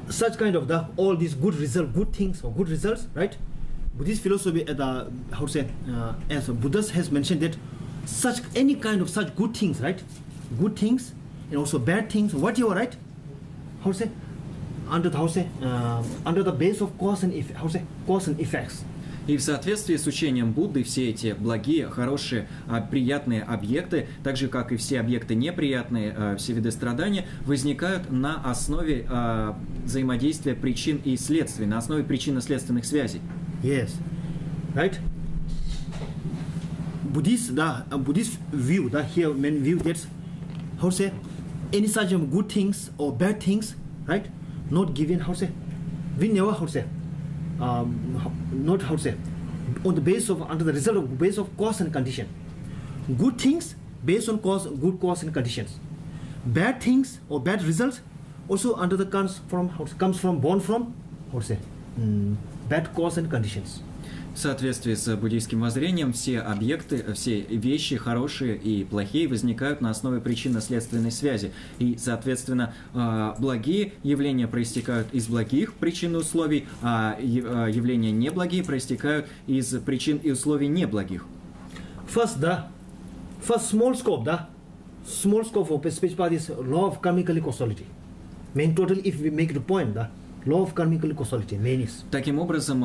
such kind of all these good things or good results, right? Buddhist philosophy, as Buddha has mentioned that any kind of such good things, right? Good things and also bad things, whatever, right? Under the base of cause and effects. И в соответствии с учением Будды все эти благие, хорошие, приятные объекты, так же как и все объекты неприятные, все виды страдания, возникают на основе взаимодействия причин и следствий, на основе причинно-следственных связей. Yes, right? Buddhist view, here main view that's any such good things or bad things, right? Not given, we never, not on the base of under the result of base of cause and condition. Good things based on good cause and conditions. Bad things or bad results also under the born from bad cause and conditions. В соответствии с буддийским воззрением, все объекты, все вещи, хорошие и плохие, возникают на основе причинно-следственной связи. И, соответственно, благие явления проистекают из благих причин и условий, а явления неблагие проистекают из причин и условий неблагих. First small scope, small scope of speech path is law of karmical causality. Main total, if we make the point, law of karmical causality, main is. Таким образом,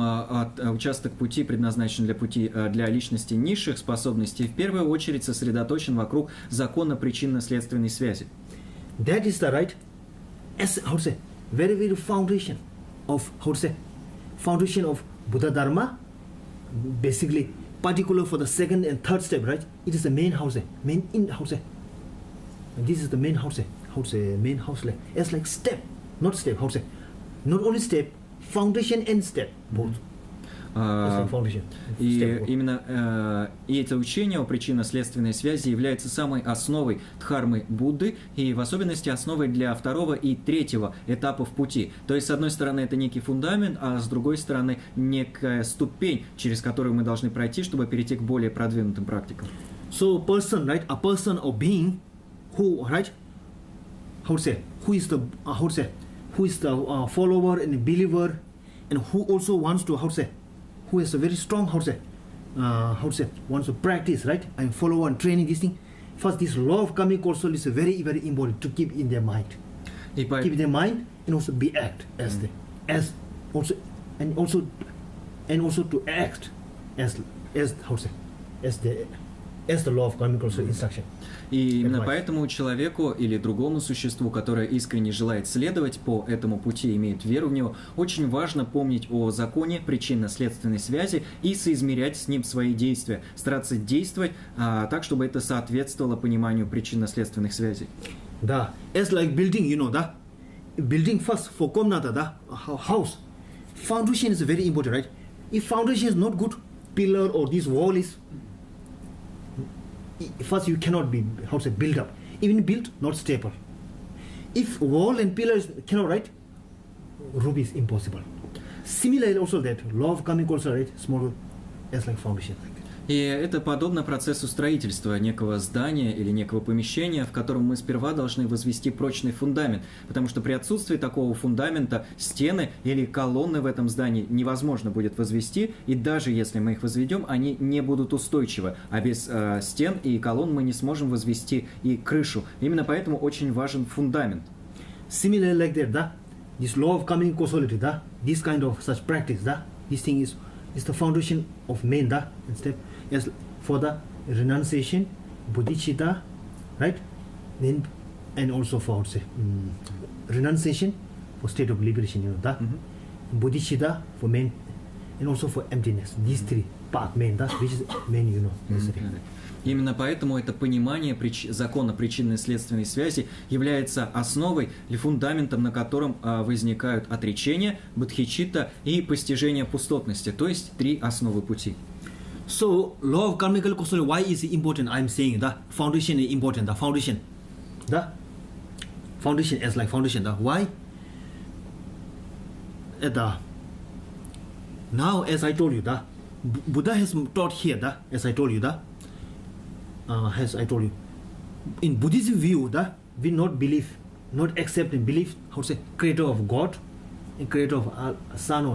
участок пути предназначен для личности низших способностей, в первую очередь сосредоточен вокруг закона причинно-следственной связи. That is the right, very, very foundation of, foundation of Buddha Dharma, basically, particular for the second and third step, right? It is the main main in and this is the main main it's like step, not step, not only step, foundation and step, both. И именно это учение о причинно-следственной связи является самой основой дхармы Будды и в особенности основой для второго и третьего этапов пути. То есть, с одной стороны, это некий фундамент, а с другой стороны, некая ступень, через которую мы должны пройти, чтобы перейти к более продвинутым практикам. So, person, right? A person or being who, right? Who is the follower and believer, and who also wants to, who has a very strong, how to say, wants to practice, right? And follow and training this thing. First, this law of karmic also is very, very important to keep in their mind. И по- Keep in their mind and also be act as the, as also and also to act as how to say, as the law of karmic also instruction. И именно Advice. поэтому человеку или другому существу, которое искренне желает следовать по этому пути, имеет веру в него, очень важно помнить о законе причинно-следственной связи и соизмерять с ним свои действия, стараться действовать так, чтобы это соответствовало пониманию причинно-следственных связей. Да, as like building, you know, да, building first for komnata, да, house, foundation is very important, right? If foundation is not good, pillar or this wall is, first you cannot be, how to say, build up. Even built, not stable. If wall and pillars cannot, right, roof is impossible. Similarly also that, law of karmic also, right, small as like foundation. Like that. И это подобно процессу строительства некого здания или некого помещения, в котором мы сперва должны возвести прочный фундамент, потому что при отсутствии такого фундамента стены или колонны в этом здании невозможно будет возвести, и даже если мы их возведем, они не будут устойчивы, а без стен и колонн мы не сможем возвести и крышу. Именно поэтому очень важен фундамент. Similarly like that, да, this law of karmic causality, да, this kind of such practice, да, this thing is the foundation of main, да, instead as for the renunciation, bodhicitta, right? Then and also for say renunciation for state of liberation, you know, да, bodhicitta for main, and also for emptiness. These three path main, да, which is main, you know, necessary. Именно поэтому это понимание закона причинно-следственной связи является основой или фундаментом, на котором возникают отречения, бодхичитта и постижение пустотности, то есть три основы пути. So law of karmic causality, why is it important? I'm saying the foundation is important. The foundation as like foundation. The why? Now as I told you, the Buddha has taught here. The as I told you, as I told you, in Buddhism view, we not believe, not accept and believe, how to say, creator of God and creator of son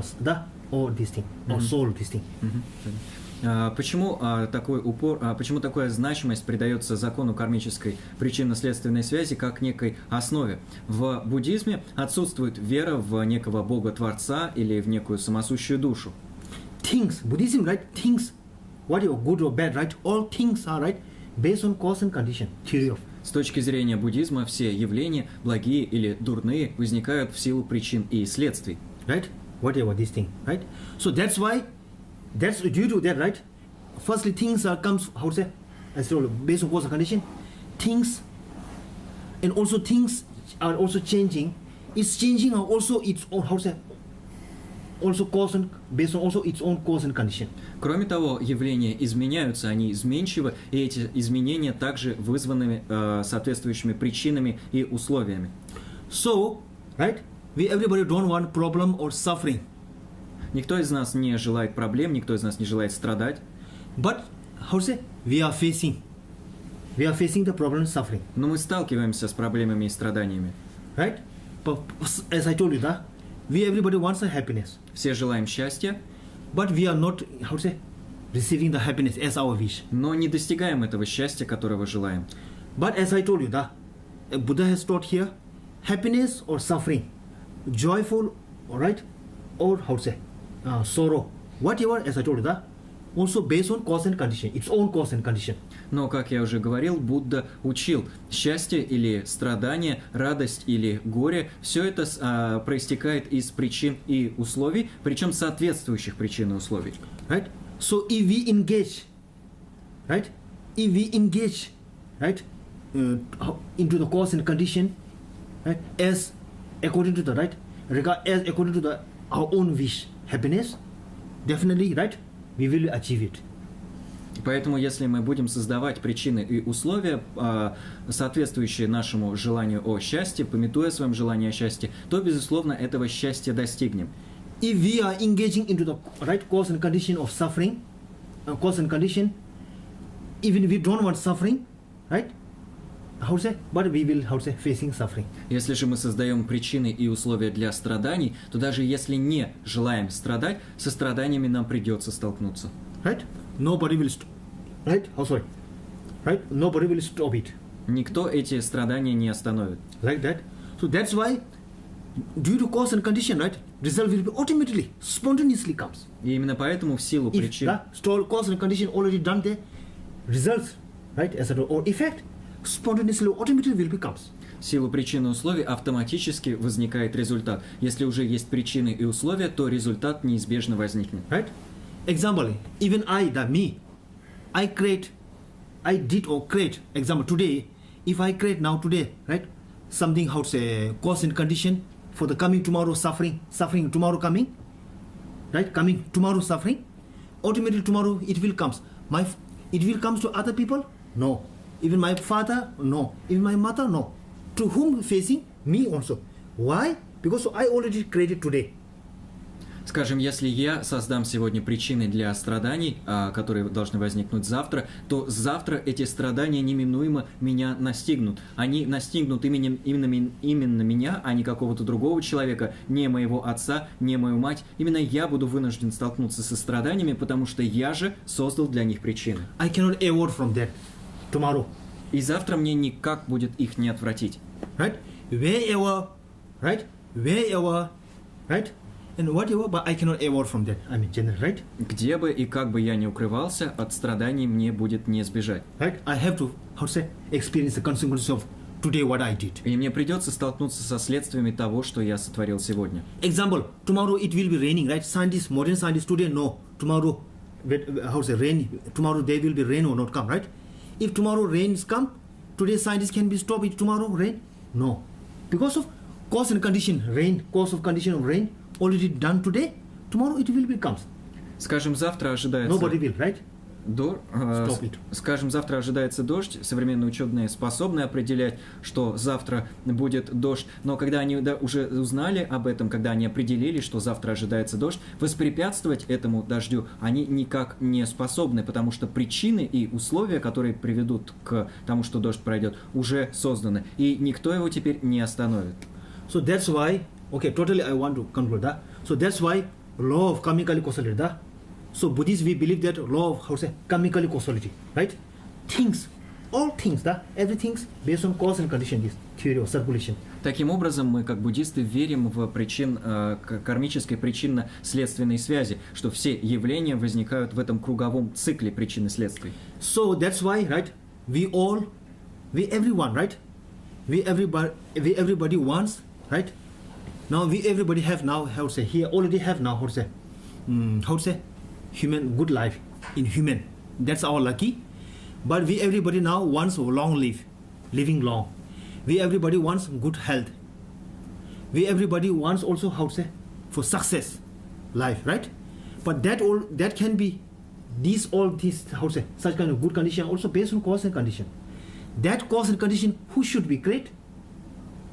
or this thing, or soul, this thing. Почему такая значимость придается закону кармической причинно-следственной связи как некой основе? В буддизме отсутствует вера в некого Бога-творца или в некую самосущую душу. Things, Buddhism, right? Things, what are good or bad, right? All things are, right, based on cause and condition, theory of. С точки зрения буддизма все явления, благие или дурные, возникают в силу причин и следствий. Right? Whatever this thing, right? So that's why, that's due to that, right? Firstly, things are comes, how to say, as told, based on cause and condition. Things, and also things are also changing. It's changing also its own, how to say, also cause and based on also its own cause and condition. Кроме того, явления изменяются, они изменчивы, и эти изменения также вызваны соответствующими причинами и условиями. So, right? We everybody don't want problem or suffering. Никто из нас не желает проблем, никто из нас не желает страдать. But how to say? We are facing the problem and suffering. Но мы сталкиваемся с проблемами и страданиями. Right? But as I told you, that we everybody wants a happiness. Все желаем счастья, But we are not, how to say, receiving the happiness as our wish. но не достигаем этого счастья, которого желаем. But as I told you, that Buddha has taught here, happiness or suffering, joyful, all right, or how to say, sorrow, whatever. As I told you, that also based on cause and condition, its own cause and condition. Но, как я уже говорил, Будда учил, счастье или страдание, радость или горе, все это проистекает из причин и условий, причем соответствующих причин и условий. Right? So if we engage, right, right, into the cause and condition, right, as according to the right, as according to the our own wish, happiness, definitely, right, we will achieve it. Поэтому, если мы будем создавать причины и условия, соответствующие нашему желанию о счастье, памятуя о своем желании о счастье, то, безусловно, этого счастья достигнем. If we are engaging into the right cause and condition of suffering, cause and condition, even if we don't want suffering, right? How to say? But we will, how to say, facing suffering. Если же мы создаем причины и условия для страданий, то даже если не желаем страдать, со страданиями нам придется столкнуться. Right? nobody will stop. Right? Oh, sorry. Right? Nobody will stop it. Никто эти страдания не остановит. Like that. So that's why, due to cause and condition, right, result will be automatically, spontaneously comes. И именно поэтому в силу If причин, the cause and condition already done there, results, right, as a or effect, spontaneously, automatically will becomes. в силу причин и условий автоматически возникает результат. Если уже есть причины и условия, то результат неизбежно возникнет. Right? Example, even me, I did or create, example, today, if I create now today, right, something how to say, cause and condition for the coming tomorrow suffering tomorrow coming, right, coming tomorrow suffering, automatically tomorrow it will comes. It will comes to other people? No. Even my father? No. Even my mother? No. To whom facing? Me also. Why? Because I already created today. Скажем, если я создам сегодня причины для страданий, которые должны возникнуть завтра, то завтра эти страдания неминуемо меня настигнут. Они настигнут именно меня, а не какого-то другого человека, не моего отца, не мою мать. Именно я буду вынужден столкнуться со страданиями, потому что я же создал для них причины. I cannot avoid from that tomorrow. И завтра мне никак будет их не отвратить. Right? Wherever, right? And whatever, but I cannot avoid from that. I mean, general, right? Где бы и как бы я ни укрывался, от страданий мне будет не избежать. Right? I have to, experience the consequences of today what I did. И мне придется столкнуться со следствиями того, что я сотворил сегодня. Example, tomorrow it will be raining, right? Modern scientists today know tomorrow, rain, tomorrow there will be rain or not come, right? If tomorrow rains come, today scientists can be stop it tomorrow rain? No. Because of cause and condition, rain, cause of condition of rain, already done today, tomorrow it will become. Скажем, завтра ожидается... Nobody will, right? Скажем, завтра ожидается дождь. Современные ученые способны определять, что завтра будет дождь. Но когда они уже узнали об этом, когда они определили, что завтра ожидается дождь, воспрепятствовать этому дождю они никак не способны, потому что причины и условия, которые приведут к тому, что дождь пройдет, уже созданы. И никто его теперь не остановит. So that's why, totally I want to conclude that. So that's why law of chemical causality, that. So Buddhists, we believe that law of chemical causality, right? Things, all things, that everything's based on cause and condition, this theory of circulation. Таким образом, мы, как буддисты, верим в кармической причинно-следственной связи, что все явления возникают в этом круговом цикле причин и следствий. So that's why, right? We everyone, right? We everybody wants, right? Now we everybody have now, already have now, human good life in human. That's our lucky. But we everybody now wants long living long. We everybody wants good health. We everybody wants also for success life, right? But that can be such kind of good condition also based on cause and condition. That cause and condition who should be great?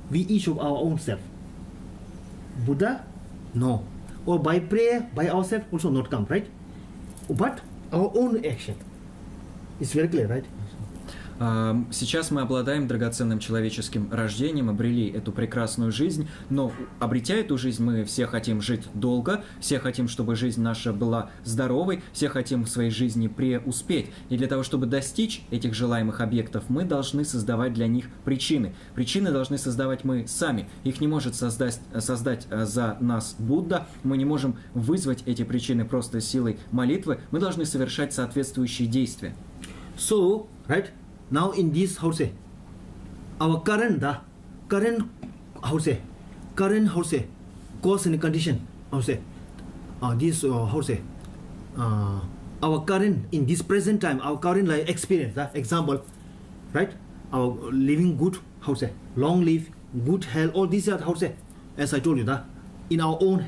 We each of our own self. Buddha? No. Or by prayer, by ourselves also not come, right? But our own action. It's very clear, right? Сейчас мы обладаем драгоценным человеческим рождением, обрели эту прекрасную жизнь, но обретя эту жизнь, мы все хотим жить долго, все хотим, чтобы жизнь наша была здоровой, все хотим в своей жизни преуспеть. И для того, чтобы достичь этих желаемых объектов, мы должны создавать для них причины. Причины должны создавать мы сами. Их не может создать за нас Будда. Мы не можем вызвать эти причины просто силой молитвы. Мы должны совершать соответствующие действия. So, right? Now in this, our current cause and condition, our current, in this present time, our current life experience, example, right? Our living good, long live, good health, all these are, as I told you, in our own,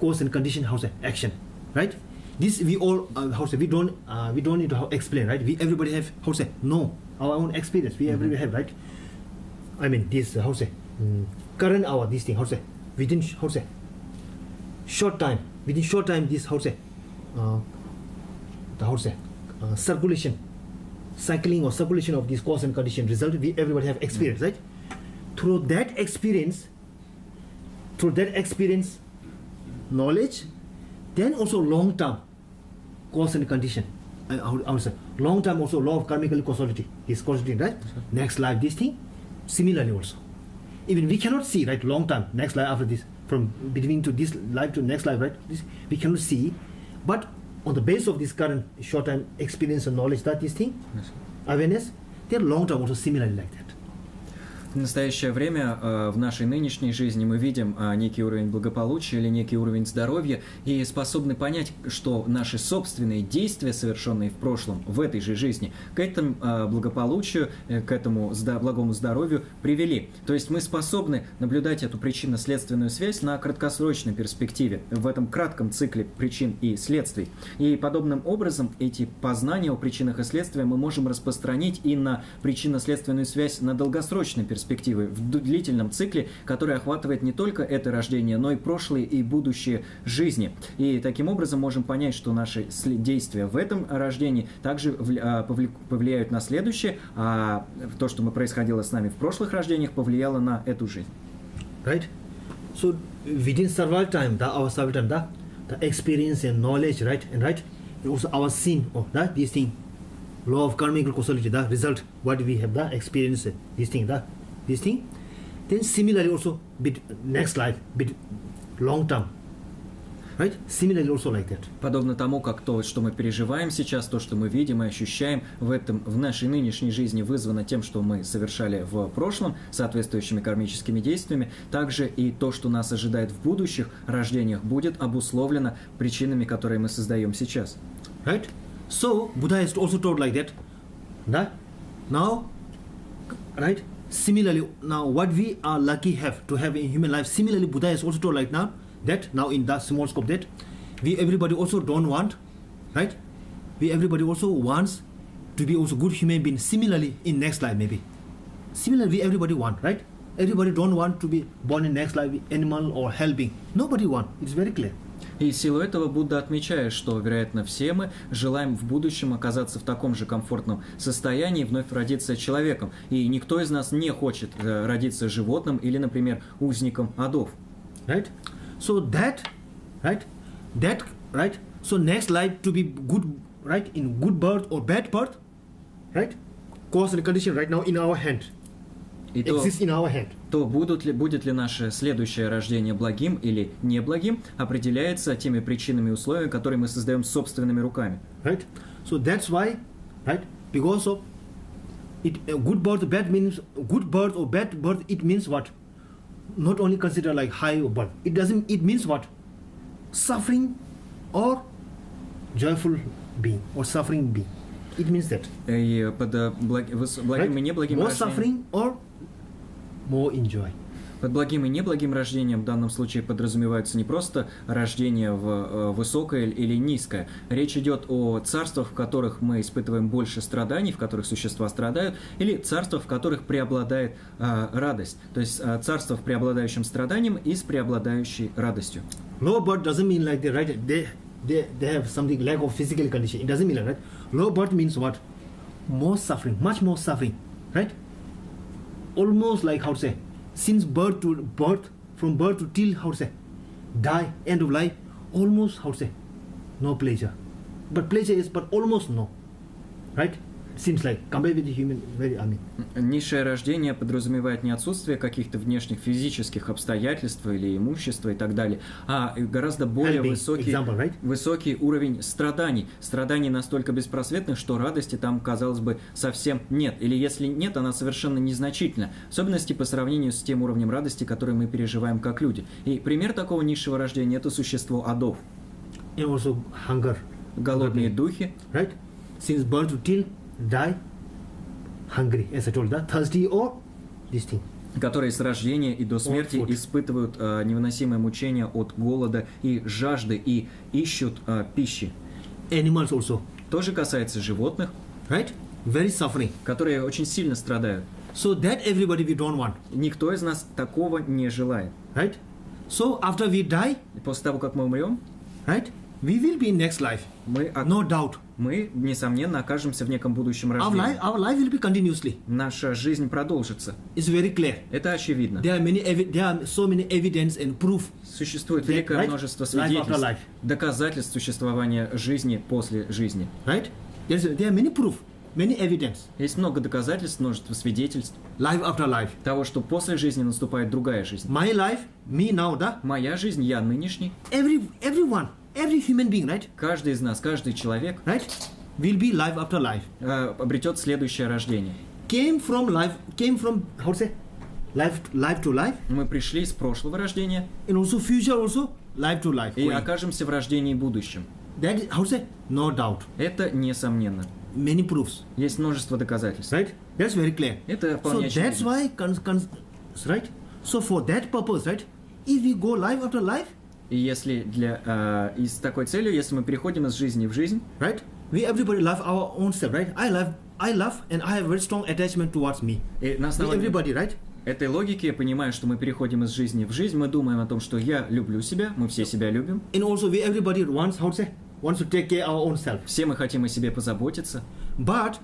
cause and condition, action, right? This we all we don't need to explain, right? We everybody have know our own experience. We everybody have, right? I mean this current hour this thing within short time this circulation, cycling or circulation of this cause and condition result. We everybody have experience, right? Through that experience, knowledge, then also long term cause and condition. I would say long time also law of karmical causality is causality, right? Next life, this thing. Similarly also, even we cannot see, right? Long time, next life after this, from between to this life to next life, right? This we cannot see, but on the base of this current short time experience and knowledge that this thing, awareness, they are long term also similarly like that. В настоящее время в нашей нынешней жизни мы видим некий уровень благополучия или некий уровень здоровья и способны понять, что наши собственные действия, совершенные в прошлом, в этой же жизни, к этому благополучию, к этому благому здоровью привели. То есть мы способны наблюдать эту причинно-следственную связь на краткосрочной перспективе, в этом кратком цикле причин и следствий. И подобным образом эти познания о причинах и следствиях мы можем распространить и на причинно-следственную связь на долгосрочной перспективе, в длительном цикле, который охватывает не только это рождение, но и прошлые и будущие жизни. И таким образом можем понять, что наши действия в этом рождении также повлияют на следующее, а то, что происходило с нами в прошлых рождениях, повлияло на эту жизнь. Right? So within several time, our several time, the experience and knowledge, right, and right, also our sin, this thing, law of karmic causality, the result, what we have, the experience, this thing, then similarly also bit next life, bit long term, right? Similarly also like that. Подобно тому, как то, что мы переживаем сейчас, то, что мы видим и ощущаем в нашей нынешней жизни, вызвано тем, что мы совершали в прошлом, соответствующими кармическими действиями, также и то, что нас ожидает в будущих рождениях, будет обусловлено причинами, которые мы создаем сейчас. Right? So Buddha has also taught like that. Now, right? Similarly, now what we are lucky to have in human life. Similarly, Buddha has also taught like now in that small scope that we everybody also don't want, right? We everybody also wants to be also good human being. Similarly, in next life maybe. Similarly, we everybody want, right? Everybody don't want to be born in next life animal or hell being. Nobody want. It's very clear. И в силу этого Будда отмечает, что, вероятно, все мы желаем в будущем оказаться в таком же комфортном состоянии и вновь родиться человеком. И никто из нас не хочет родиться животным или, например, узником адов. Right? So so next life to be good, right? In good birth or bad birth, right? Cause and condition right now in our hand. И exists in our hand. То будет ли наше следующее рождение благим или неблагим, определяется теми причинами и условиями, которые мы создаем собственными руками. Right? So that's why, right? Because of it, good birth, bad means good birth or bad birth. It means what? Not only consider like high or birth. It doesn't. It means what? Suffering or joyful being or suffering being. It means that. И под благим и неблагим more рождением. Suffering or more enjoy. Под благим и неблагим рождением в данном случае подразумевается не просто рождение в высокое или низкое. Речь идет о царствах, в которых мы испытываем больше страданий, в которых существа страдают, или царствах, в которых преобладает радость. То есть царство в преобладающем страданием и с преобладающей радостью. Low birth doesn't mean like they, right? They have something lack of physical condition. It doesn't mean like that. Low birth means what? More suffering, much more suffering, right? Almost like how to say, since birth, from birth to till how to say, die, end of life, almost how to say, no pleasure. But pleasure is, but almost no, right? Seems like compared with the human, very, I mean. Низшее рождение подразумевает не отсутствие каких-то внешних физических обстоятельств или имущества и так далее, а гораздо более высокий уровень страданий. Страданий настолько беспросветных, что радости там, казалось бы, совсем нет. Или если нет, она совершенно незначительна. В особенности по сравнению с тем уровнем радости, который мы переживаем как люди. И пример такого низшего рождения – это существо адов. And also hunger. Голодные духи. Right? Since birth to till die hungry, as I told, thirsty or this thing. Которые с рождения и до смерти испытывают невыносимое мучение от голода и жажды и ищут пищи. Animals also. Тоже касается животных, right? Very suffering. Которые очень сильно страдают. So that everybody we don't want. Никто из нас такого не желает. Right? So after we die, после того, как мы умрем, right? we will be in next life, no doubt. Мы, несомненно, окажемся в неком будущем Our рождении. life will be continuously. Наша жизнь продолжится. It's very clear. Это очевидно. There are so many evidence and proof. Существует великое множество свидетельств, доказательств существования жизни после жизни. Right? There are many proof, many evidence. Есть много доказательств, множество свидетельств Life after life. того, что после жизни наступает другая жизнь. My life, me now, Моя жизнь, я нынешний. everyone, every human being, right? Каждый из нас, каждый человек Right? Will be life after life. обретет следующее рождение. Came from how to say, life to life, Мы пришли из прошлого рождения and also future also life to life. и окажемся в рождении будущем. That is, how to say, no doubt. Это несомненно. Many proofs, Есть множество доказательств. right? That's very clear. Это So вполне that's очевидно. why, right? So for that purpose, right? If we go life after life, И если и с такой целью, если мы переходим из жизни в жизнь, right? We everybody love our own self, right? I love, and I have very strong attachment towards me. и на We основании everybody, right? этой логики я понимаю, что мы переходим из жизни в жизнь, мы думаем о том, что я люблю себя, мы все себя любим, And also we everybody wants, how to say, wants to take care our own self. все мы хотим о себе позаботиться, But,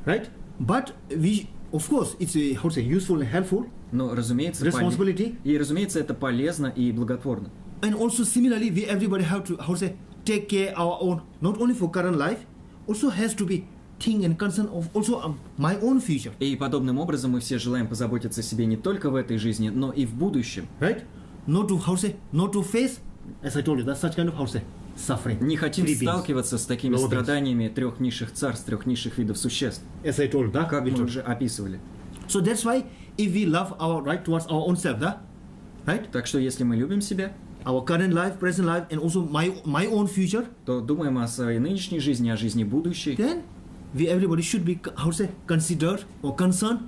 right? But we, of course, it's how to say, useful and helpful. но, разумеется, Responsibility. и, разумеется, это полезно и благотворно. And also similarly, we everybody have to, how to say, take care our own, not only for current life, also has to be think and concern of also my own future. И подобным образом мы все желаем позаботиться о себе не только в этой жизни, но и в будущем. Right? Not to, how to say, not to face, as I told you, that's such kind of, how to say, suffering. Не хотим Three beings. сталкиваться с такими Low beings. страданиями трех низших царств, трех низших видов существ, As I told, да? как We мы told. уже описывали. So that's why if we love our right towards our own self, да? Right? Так что если мы любим себя, Our current life, present life, and also my own future, то думаем о своей нынешней жизни, о жизни будущей. then we everybody should be, how to say, considered or concerned,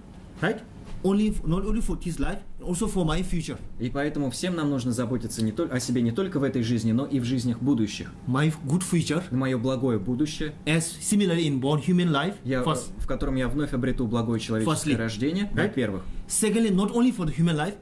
right? Not only for this life, also for my future. И поэтому всем нам нужно заботиться о себе не только в этой жизни, но и в жизнях будущих. My good future, Мое благое будущее, as similarly in born human life, first. в котором я вновь обрету благое человеческое Firstly, рождение, right? во-первых. Secondly, not only for the human life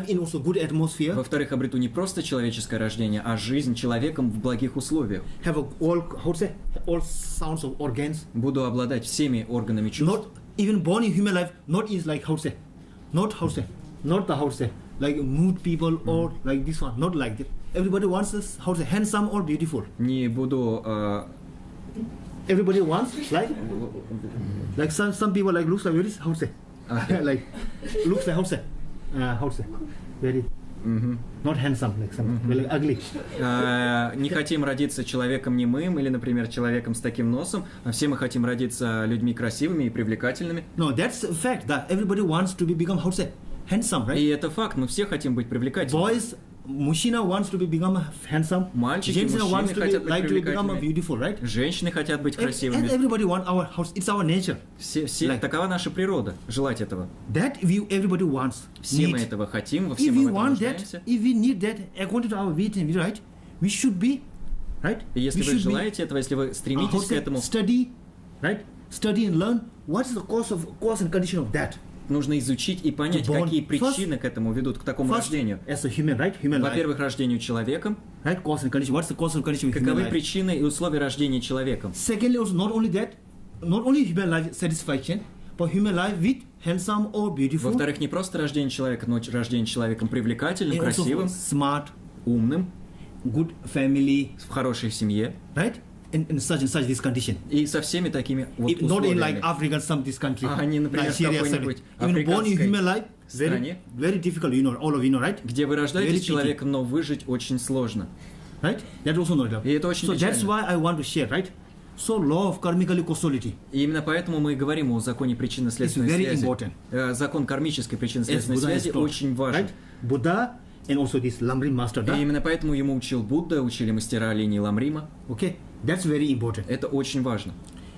in also good atmosphere, Во-вторых, обрету не просто человеческое рождение, а жизнь человеком в благих условиях. have all, how to say, all sounds of organs. Буду обладать всеми органами чувств. Not even born in human life, not is like how to say, not how to say, not the how to say, like mood people or like this one, not like that. Everybody wants us how to say, handsome or beautiful. Не буду Everybody wants like some people like looks like very how to say, like looks like how to say, very not handsome, like some very ugly. не хотим родиться человеком немым или, например, человеком с таким носом, а все мы хотим родиться людьми красивыми и привлекательными. No, that's a fact that everybody wants to become how to say, handsome, right? И это факт, мы все хотим быть привлекательными. Boys, мужчина wants to become handsome. Мальчики, Женщина мужчины wants to хотят быть like to become привлекательными. beautiful, right? Женщины хотят быть And красивыми. everybody want our house. It's our nature. Все, такова наша природа, желать этого. That everybody wants. Все мы Need. этого хотим, во If всем we мы в этом want that, нуждаемся. if we need that, according to our vision, right? We should be, right? И если We вы should be, желаете этого, если вы how стремитесь to к say, этому, study, right? Study and learn. What is the cause and condition of that? нужно изучить и понять, born какие first- причины к этому ведут, к такому First, рождению. as a human, right? Human life, Во-первых, рождению человеком. right? Cause and condition. What's the cause and condition of human Каковы life? причины и условия рождения человеком? Secondly, also not only that, not only human life satisfaction, but human life with handsome or beautiful, Во-вторых, не просто рождение человека, но рождение человеком привлекательным, and also красивым, smart, умным, good family, в хорошей семье. right? In such this condition. И со всеми такими вот Not in like условиями. African some this country. А не, например, в Nigeria, какой-нибудь even born in human life, стране, very difficult, you know, all of you know, right? где вы Very рождаетесь tricky. человеком, но выжить очень сложно. Right? That also not И это очень So that's печально. why I want to share, right? So law of karmically causality. И именно поэтому мы и говорим о законе причинно-следственной It's very связи. important. Закон кармической причинно-следственной As Buddha связи has taught, очень важен. right? Buddha and also this Lamrim master, И да? именно поэтому ему учил Будда, учили мастера линии Ламрима. Okay, that's very important. Это очень важно.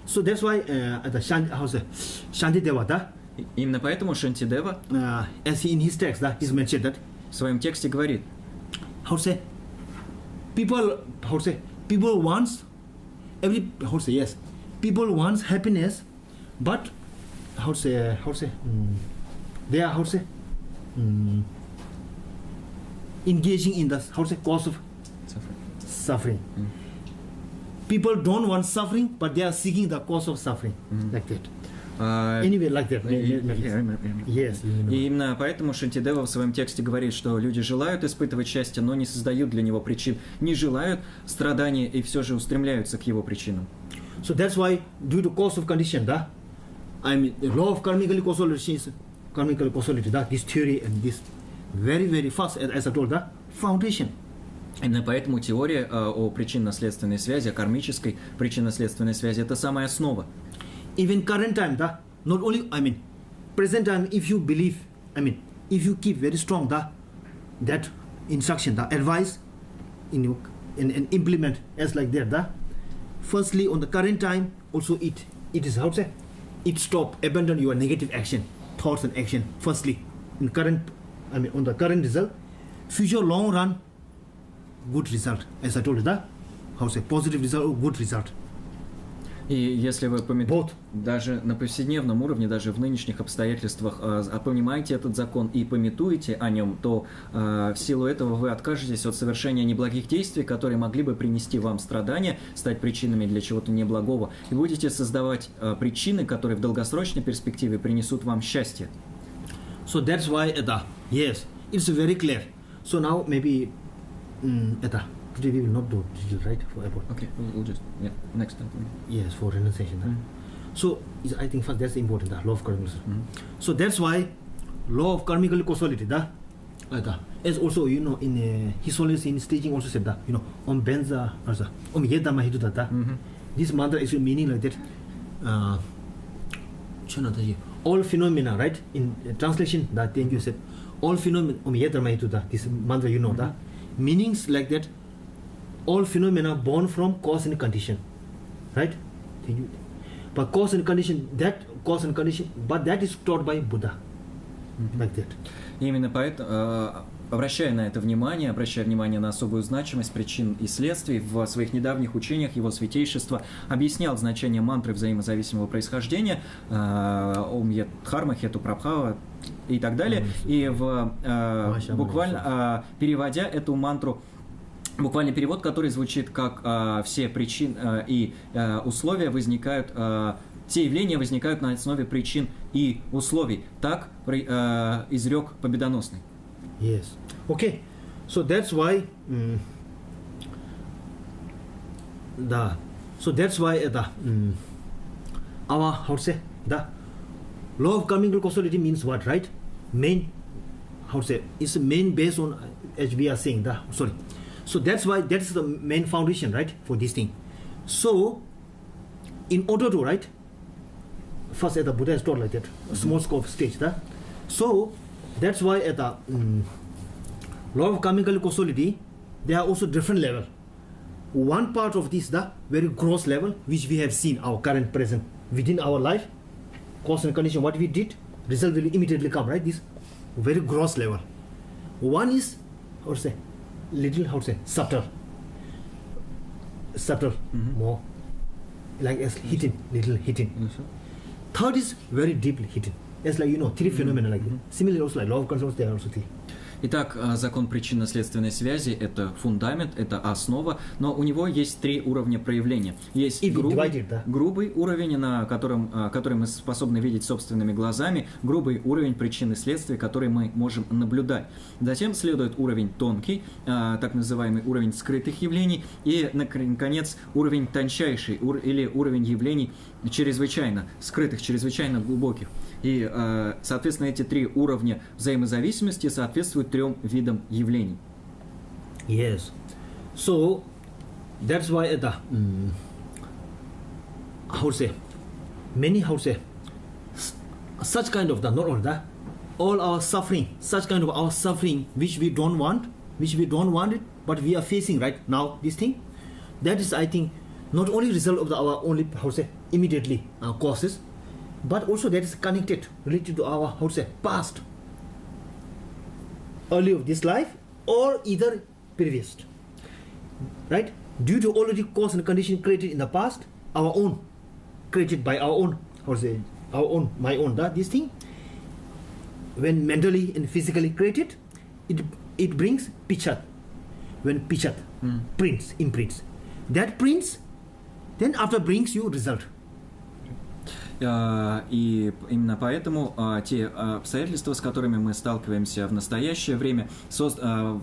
So that's why the Shantideva, да? И именно поэтому Шантидева As he in his text, that is mentioned that в своем тексте говорит, how to say people wants yes, people wants happiness, but they are engaging in the cause of suffering. people don't want suffering, but they are seeking the cause of suffering, like that. Anyway, like that. Yes. И именно поэтому Шантидева в своем тексте говорит, что люди желают испытывать счастье, но не создают для него причин, не желают страдания и все же устремляются к его причинам. So that's why, due to cause of condition, I mean, the law of karmical causality, this theory and this very, very fast, as I told, foundation. Именно поэтому теория о причинно-следственной связи, о кармической причинно-следственной связи, это самая основа. Even current time, not only, I mean, present time, if you believe, I mean, if you keep very strong that instruction, the advice, and implement as like that, firstly, on the current time, also it is, how to say, it stop, abandon your negative action, thoughts and action, firstly, in current, I mean, on the current result, future long run, good result, as I told you, how to say, positive result or good result. И если вы даже на повседневном уровне, даже в нынешних обстоятельствах понимаете этот закон и памятуете о нем, то в силу этого вы откажетесь от совершения неблагих действий, которые могли бы принести вам страдания, стать причинами для чего-то неблагого, и будете создавать причины, которые в долгосрочной перспективе принесут вам счастье. So that's why, yes, it's very clear. So now maybe, today we will not do digital, right? For airport. Okay, we'll just, next time. Yes, for renunciation. So I think first that's important, law of karmical. So that's why law of karmical causality, as also, you know, in his holiness in his teaching also said that, you know, Om Benza, Om Yedama Hidu, this mantra is meaning like that. All phenomena, right? In translation, that thing you said, all phenomena, Om Yedama Hidu, this mantra, you know, that meanings like that. All phenomena born from cause and condition, right? But cause and condition, but that is taught by Buddha, like that. Именно поэтому, обращая внимание на особую значимость причин и следствий, в своих недавних учениях его святейшество объяснял значение мантры взаимозависимого происхождения, Ом Ет Дхарма, Хету Прабхава и так далее, и буквально переводя эту мантру, буквальный перевод, который звучит как все причины и условия возникают, все явления возникают на основе причин и условий. Так изрек Победоносный. Yes. Okay. So that's why. So that's why our, how to say, the law of karmical causality means what, right? Main, how to say, it's the main based on, as we are saying, So that's why that's the main foundation, right, for this thing. So, in order to, right, first the Buddha has taught like that, a small scope stage, so that's why at the law of karmical causality, there are also different level. One part of this, the very gross level, which we have seen our current present within our life, cause and condition, what we did, result will immediately come, right? This very gross level. One is, how to say, little, how to say, subtle, more like as hidden, little hidden. Third is very deeply hidden. It's like, you know, three phenomena like that. Similarly also like law of control, there are also three. Итак, закон причинно-следственной связи – это фундамент, это основа, но у него есть три уровня проявления. Есть грубый уровень, который мы способны видеть собственными глазами, грубый уровень причин и следствий, который мы можем наблюдать. Затем следует уровень тонкий, так называемый уровень скрытых явлений, и, наконец, уровень тончайший, или уровень явлений чрезвычайно скрытых, чрезвычайно глубоких. И, соответственно, эти три уровня взаимозависимости соответствуют трем видам явлений. Yes. So, that's why how to say, many, how to say, such kind of, not all that, all our suffering, such kind of our suffering, which we don't want it, but we are facing right now, this thing, that is, I think, not only result of our only, how to say, immediately causes, but also that is connected, related to our, how to say, past, early of this life, or either previous, right? Due to already cause and condition created in the past, our own, created by our own, how to say, our own, my own, this thing, when mentally and physically created, it brings pichat. When pichat, imprints, that prints then after brings you result. И именно поэтому те обстоятельства, с которыми мы сталкиваемся в настоящее время,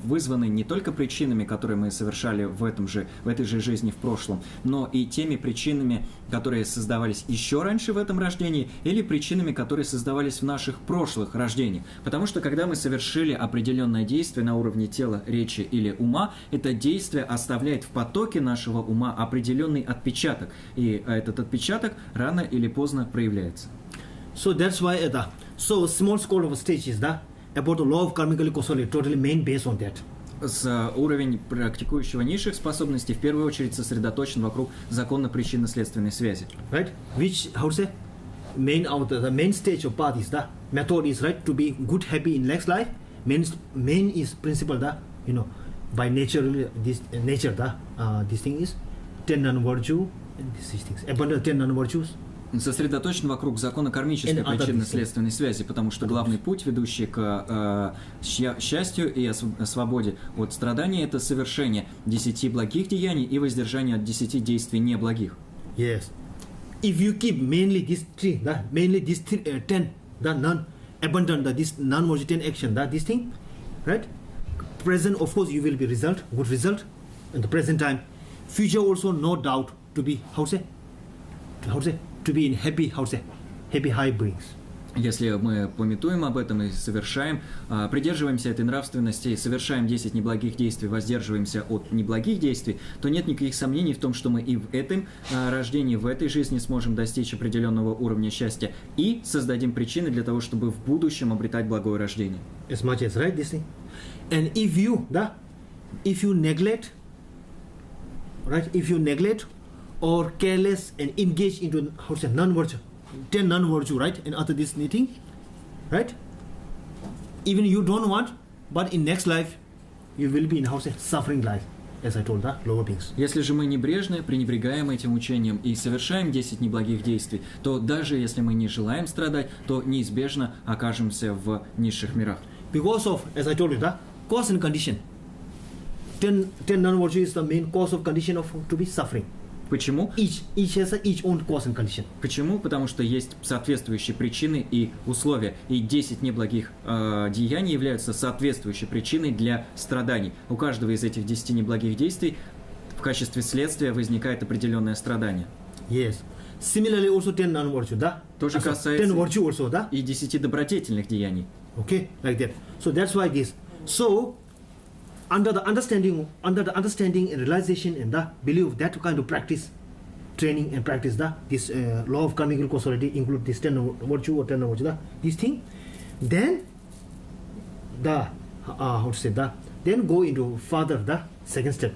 вызваны не только причинами, которые мы совершали в этой же жизни в прошлом, но и теми причинами, которые создавались еще раньше в этом рождении, или причинами, которые создавались в наших прошлых рождениях. Потому что когда мы совершили определенное действие на уровне тела, речи или ума, это действие оставляет в потоке нашего ума определенный отпечаток. И этот отпечаток рано или поздно проявляется. So that's why so small scale of stages about the law of karmical causality totally main based on that. Уровень практикующего низших способностей в первую очередь сосредоточен вокруг закона причинно-следственной связи. Right? Which the main stage of path is the method is right to be good happy in next life. Main is principle by nature this thing is 10 non-virtue and these things. Abundant 10 non-virtues. Сосредоточен вокруг закона кармической причинно-следственной связи, потому что главный путь, ведущий к счастью и свободе от страданий, это совершение 10 благих деяний и воздержание от 10 действий неблагих. Yes. If you keep mainly these 10, non-abundant, this non-virtue 10 action, this thing, right? Present, of course, you will be good result in the present time. Future also, no doubt, to be, to be in happy high brings. Если мы памятуем об этом и придерживаемся этой нравственности и совершаем 10 неблагих действий, воздерживаемся от неблагих действий, то нет никаких сомнений в том, что мы и в этом рождении, в этой жизни сможем достичь определенного уровня счастья и создадим причины для того, чтобы в будущем обретать благое рождение. As much as right this thing. And if you neglect, or careless and engage into non-virtue, 10 non-virtue, right? And after this meeting, right? Even you don't want, but in next life, you will be in suffering life, as I told the lower beings. Если же мы небрежны, пренебрегаем этим учением и совершаем 10 неблагих действий, то даже если мы не желаем страдать, то неизбежно окажемся в низших мирах. Because of, as I told you, the cause and condition. 10 non-virtue is the main cause of condition of to be suffering. Почему? Each has its own cause and condition. Почему? Потому что есть соответствующие причины и условия. И 10 неблагих деяний являются соответствующей причиной для страданий. У каждого из этих 10 неблагих действий в качестве следствия возникает определенное страдание. Yes. Similarly also 10 non-virtue, да? Тоже касается 10 virtue also, да? И 10 добродетельных деяний. Okay, like that. So that's why this. So under the understanding and realization and the belief of that kind of practice, training and practice, this law of karmic causality include this 10 virtue or 10 virtue, this thing, then then go into further the second step,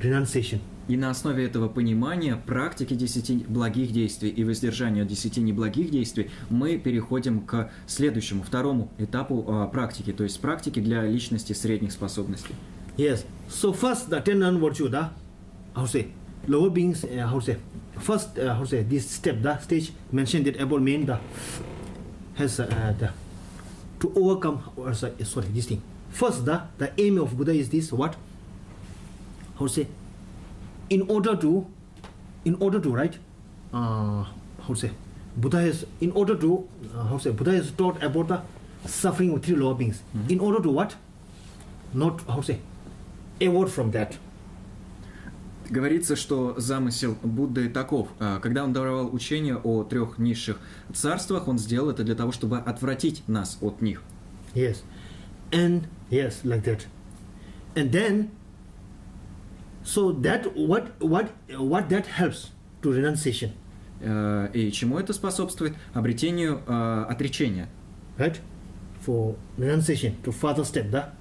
renunciation. И на основе этого понимания, практики 10 благих действий и воздержания от 10 неблагих действий мы переходим к следующему, второму этапу практики, то есть практики для личности средних способностей. Yes. So first the 10 non-virtue, lower beings, first, this step, the stage mentioned that about main, has to overcome, this thing. First, the aim of Buddha is this, what? In order to right, Buddha has taught about the suffering of 3 lower beings. Mm-hmm. In order to what? Not avoid from that. Говорится, что замысел Будды таков. Когда он давал учение о 3 низших царствах, он сделал это для того, чтобы отвратить нас от них. Yes. And yes, like that. And then so that what that helps to renunciation. И чему это способствует? Обретению отречения. Right? For renunciation, to further step, да?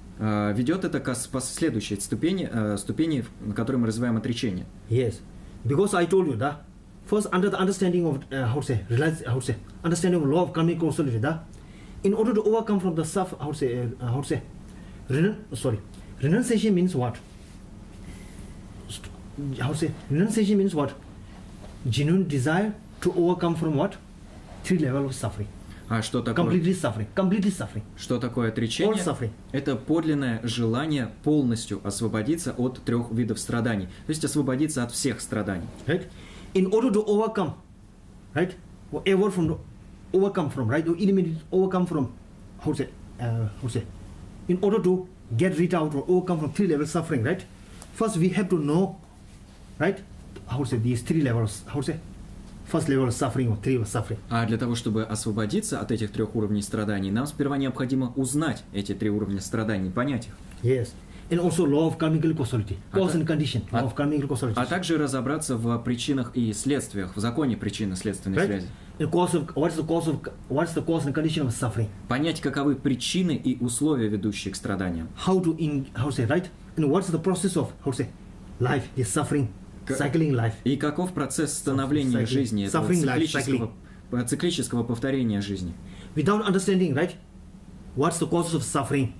Ведет это к следующей ступени, на которой мы развиваем отречение. Yes. Because I told you, да? First, under the understanding of understanding of law of karmic causality, да? In order to overcome from the renunciation means what? Renunciation means what? Genuine desire to overcome from what? 3 levels of suffering. А что такое? Completely suffering. Что такое отречение? All suffering. Это подлинное желание полностью освободиться от 3 видов страданий. То есть освободиться от всех страданий. Right? in order to overcome, right, whatever overcome from, right, or eliminate, overcome from, in order to get rid out or overcome from 3 levels suffering, right, first we have to know, right, these 3 levels, first level of suffering or 3 levels of suffering. А для того, чтобы освободиться от этих 3 уровней страданий, нам сперва необходимо узнать эти 3 уровня страданий, понять их. Yes. And also law of karmic causality, cause and condition, law of karmic causality. А также разобраться в причинах и следствиях, в законе причинно-следственной связи. And what's the cause and condition of suffering? Понять, каковы причины и условия, ведущие к страданиям. Right? And what's the process of, life, this suffering, cycling life. И каков процесс становления жизни, этого циклического повторения жизни. Without understanding, right, what's the causes of suffering,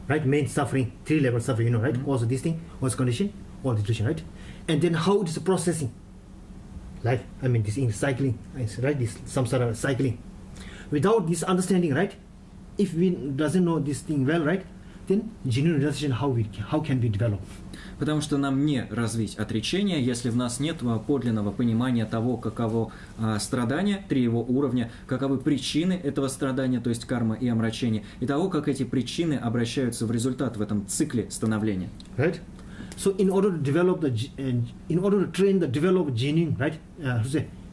right, main suffering, 3 level suffering, right, cause of this thing, what's condition, all the situation, right, and then how it is processing life, this in cycling, right, this samsara cycling. Without this understanding, right, if we doesn't know this thing well, right, then genuine realization, how can we develop? Потому что нам не развить отречение, если в нас нет подлинного понимания того, каково страдание, 3 его уровня, каковы причины этого страдания, то есть карма и омрачение, и того, как эти причины обращаются в результат в этом цикле становления. Right? So in order to train the develop genuine, right,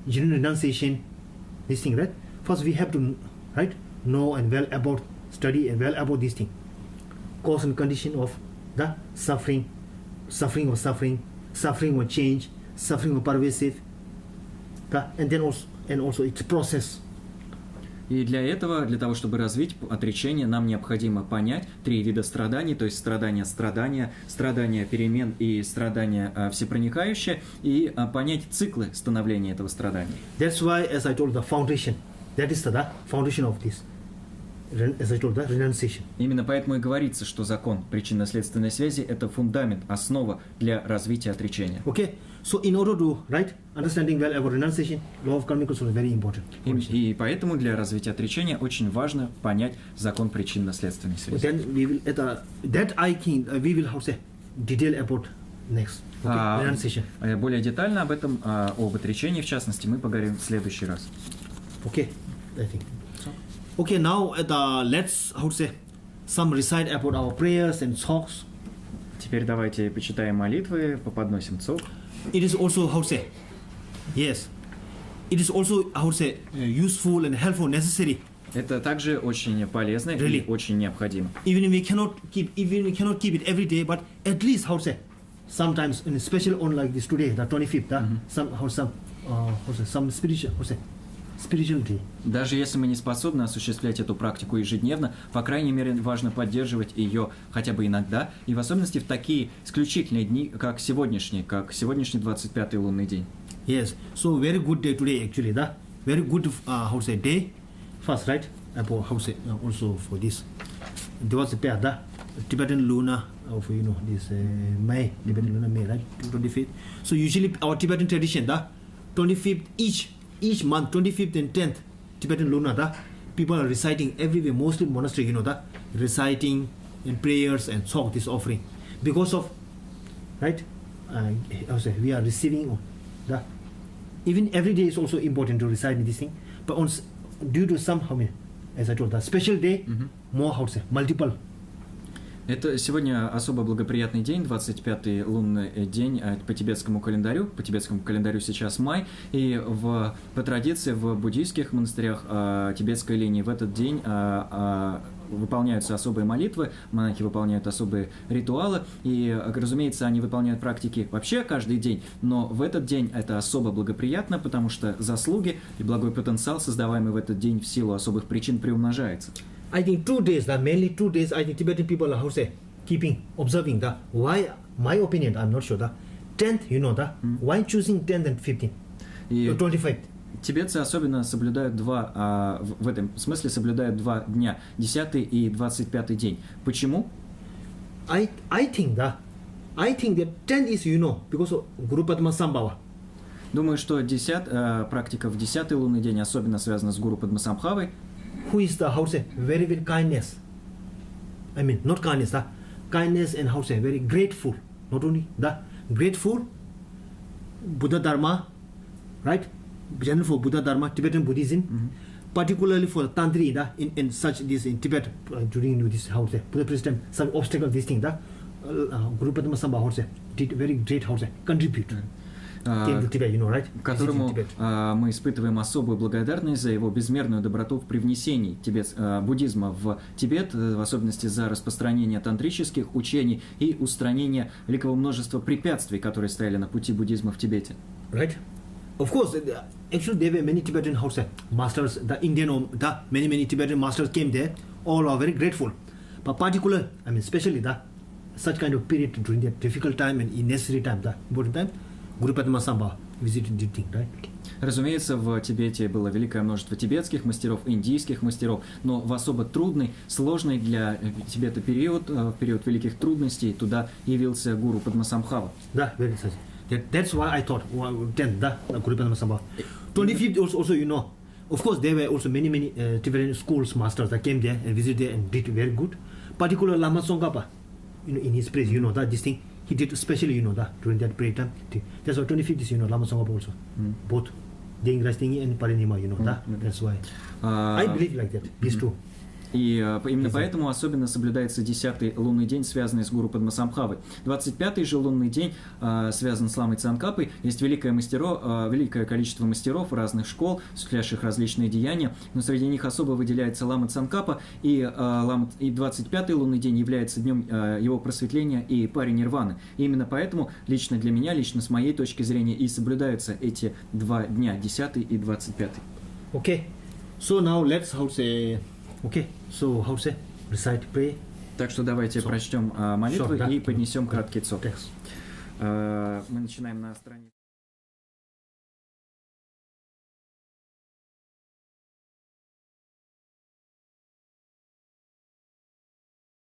genuine renunciation, this thing, right, first we have to, right, know and well about, study and well about this thing, cause and condition of the suffering or change, suffering or pervasive, and then also its process. И для того, чтобы развить отречение, нам необходимо понять 3 вида страданий, то есть страдания перемен и страдания всепроникающие, и понять циклы становления этого страдания. That's why, as I told, the foundation, that is the foundation of this. As I told, renunciation. Именно поэтому и говорится, что закон причинно-следственной связи – это фундамент, основа для развития отречения. Okay, so in order to, right, understanding well about renunciation, law of karmic causality is very important. И поэтому для развития отречения очень важно понять закон причинно-следственной связи. Then we will we will detail about next. Okay, renunciation. Более детально об этом, об отречении в частности, мы поговорим в следующий раз. Okay, I think. Okay, now let's some recite about our prayers and talks. Теперь давайте почитаем молитвы, поподносим цок. It is also yes, it is also useful and helpful, necessary. Это также очень полезно и очень необходимо. Even we cannot keep it every day, but at least sometimes, in special on like this today, the 25th, some spiritual day. Даже если мы не способны осуществлять эту практику ежедневно, по крайней мере, важно поддерживать ее хотя бы иногда, и в особенности в такие исключительные дни, как сегодняшний 25-й лунный день. Yes, so very good day today actually, very good day. First, right? Also for this, there was a Tibetan lunar of this May, Tibetan lunar May, right? 25th. So usually our Tibetan tradition, 25th each month, 25th and 10th Tibetan lunar, people are reciting everywhere, mostly monastery, reciting in prayers and talk this offering, because of, right? We are receiving. Even every day is also important to recite this thing, but due to some, as I told, the special day, more multiple. Это сегодня особо благоприятный день, 25-й лунный день по тибетскому календарю. По тибетскому календарю сейчас май, и по традиции в буддийских монастырях тибетской линии в этот день выполняются особые молитвы, монахи выполняют особые ритуалы, и, разумеется, они выполняют практики вообще каждый день, но в этот день это особо благоприятно, потому что заслуги и благой потенциал, создаваемый в этот день в силу особых причин, приумножается. I think 2 days, mainly 2 days, I think Tibetan people are observing why, my opinion, I'm not sure, 10th, why choosing 10th and 15th, 25th? Тибетцы особенно соблюдают в этом смысле соблюдают 2 дня, 10 и 25 день. Почему? I think that 10 is, because of Guru Padmasambhava. Думаю, что практика в 10-й лунный день особенно связана с Гуру Падмасамбхавой. Who is the very, very kindness. Not kindness, kindness and very grateful. Not only grateful, Buddha Dharma, right? General for Buddha Dharma, Tibetan Buddhism, particularly for Tantri, in such this in Tibet during this house, Buddha President, some obstacle this thing, Guru Padma Samba house did very great house contribute. Came to Tibet, you know, right? Которому мы испытываем особую благодарность за его безмерную доброту в привнесении буддизма в Тибет, в особенности за распространение тантрических учений и устранение великого множества препятствий, которые стояли на пути буддизма в Тибете. Right? Of course, actually there were many Tibetan house masters, the Indian, many Tibetan masters came there, all are very grateful. But particular, I mean, especially such kind of period during that difficult time and necessary time, the important time, Guru Padma Samba visited the thing, right? Разумеется, в Тибете было великое множество тибетских мастеров, индийских мастеров, но в особо трудный, сложный для Тибета период, в период великих трудностей, туда явился гуру Падмасамбхава. Да, very such. That's why I thought, then, Guru Padma Samba. 25th also, you know, of course, there were also many Tibetan schools masters that came there and visited there and did very good. Particular Lama Tsongkhapa, you know, in his praise, you know, that this thing, he did especially, you know, that during that period time. That's why 25th is, you know, Lama Tsongkhapa also. Both Deng Rastingi and Parinima, you know, that's why. I believe like that, these two. И именно поэтому особенно соблюдается 10-й лунный день, связанный с гуру Падмасамбхавой. 25-й же лунный день связан с Ламой Цанкапой. Есть великое количество мастеров разных школ, осуществляющих различные деяния, но среди них особо выделяется Лама Цанкапа, и 25-й лунный день является днем его просветления и пари нирваны. И именно поэтому лично для меня, лично с моей точки зрения, и соблюдаются эти два дня, 10-й и 25-й. Okay, so now let's Okay, so how say? Recite, pray. Так что давайте прочтем молитвы и поднесем краткий цок. Мы начинаем на странице.